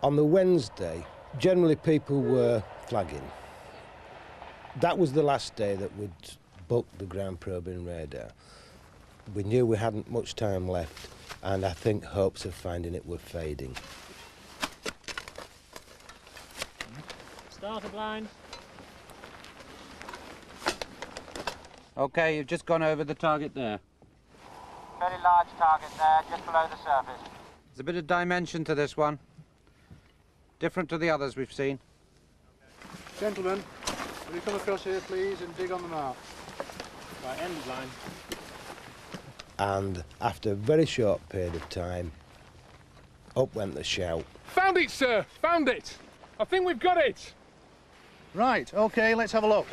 On the Wednesday, generally people were flagging. That was the last day that we'd booked the ground probing radar. We knew we hadn't much time left, and I think hopes of finding it were fading. Starter blind. OK, you've just gone over the target there. Very large target there, just below the surface. There's a bit of dimension to this one. Different to the others we've seen. Gentlemen, will you come across here, please, and dig on the mark? Right, end line. And after a very short period of time, up went the shout. Found it, sir! Found it! I think we've got it! Right, OK, let's have a look.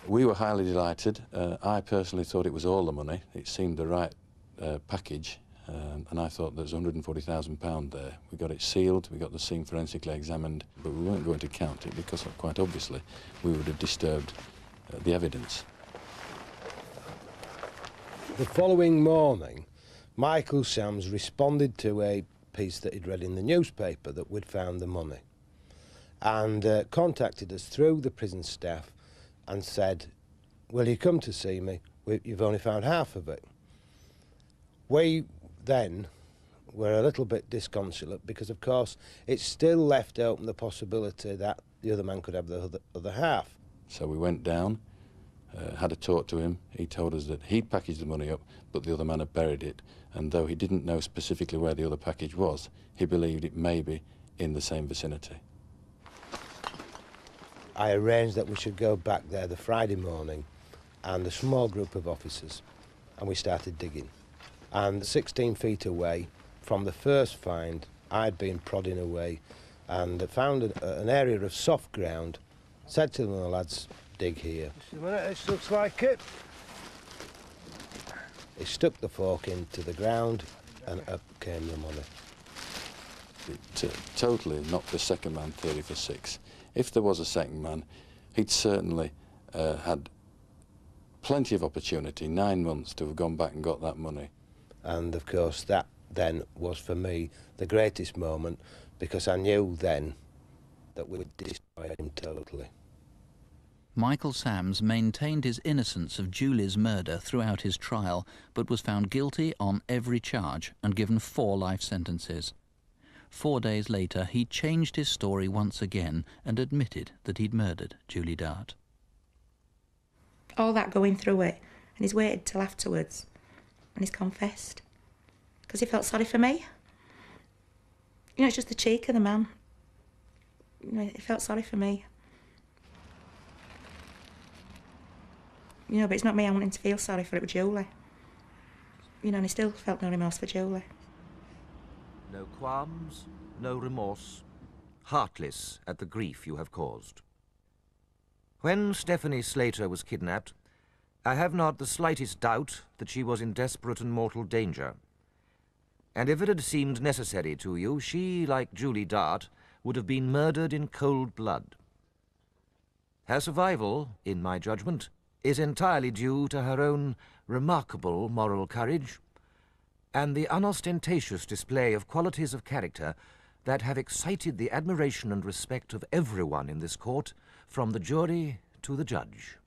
We were highly delighted. I personally thought it was all the money. It seemed the right package, and I thought there was £140,000 there. We got it sealed, we got the scene forensically examined, but we weren't going to count it because, quite obviously, we would have disturbed the evidence. The following morning, Michael Sams responded to a piece that he'd read in the newspaper that we'd found the money, and contacted us through the prison staff and said, "Will you come to see me? You've only found half of it." We then were a little bit disconsolate because, of course, it still left open the possibility that the other man could have the other half. So we went down, had a talk to him. He told us that he'd packaged the money up, but the other man had buried it, and though he didn't know specifically where the other package was, he believed it may be in the same vicinity. I arranged that we should go back there the Friday morning, and a small group of officers, and we started digging. And 16 feet away from the first find, I'd been prodding away and found an area of soft ground, said to them, lads, dig here. Just a minute, this looks like it. He stuck the fork into the ground, and up came the money. It totally knocked the second man 30 for 6. If there was a second man, he'd certainly had plenty of opportunity, 9 months, to have gone back and got that money. And of course that then was for me the greatest moment, because I knew then that we'd destroyed him totally. Michael Sams maintained his innocence of Julie's murder throughout his trial, but was found guilty on every charge and given 4 life sentences. 4 days later, he changed his story once again and admitted that he'd murdered Julie Dart. All that going through it, and he's waited till afterwards, and he's confessed. Because he felt sorry for me. You know, it's just the cheek of the man. You know, he felt sorry for me. You know, but it's not me I wanting to feel sorry for, it was Julie. You know, and he still felt no remorse for Julie. No qualms, no remorse. heartless at the grief you have caused. When Stephanie Slater was kidnapped, I have not the slightest doubt that she was in desperate and mortal danger. And if it had seemed necessary to you, she, like Julie Dart, would have been murdered in cold blood. Her survival, in my judgment, is entirely due to her own remarkable moral courage and the unostentatious display of qualities of character that have excited the admiration and respect of everyone in this court, from the jury to the judge.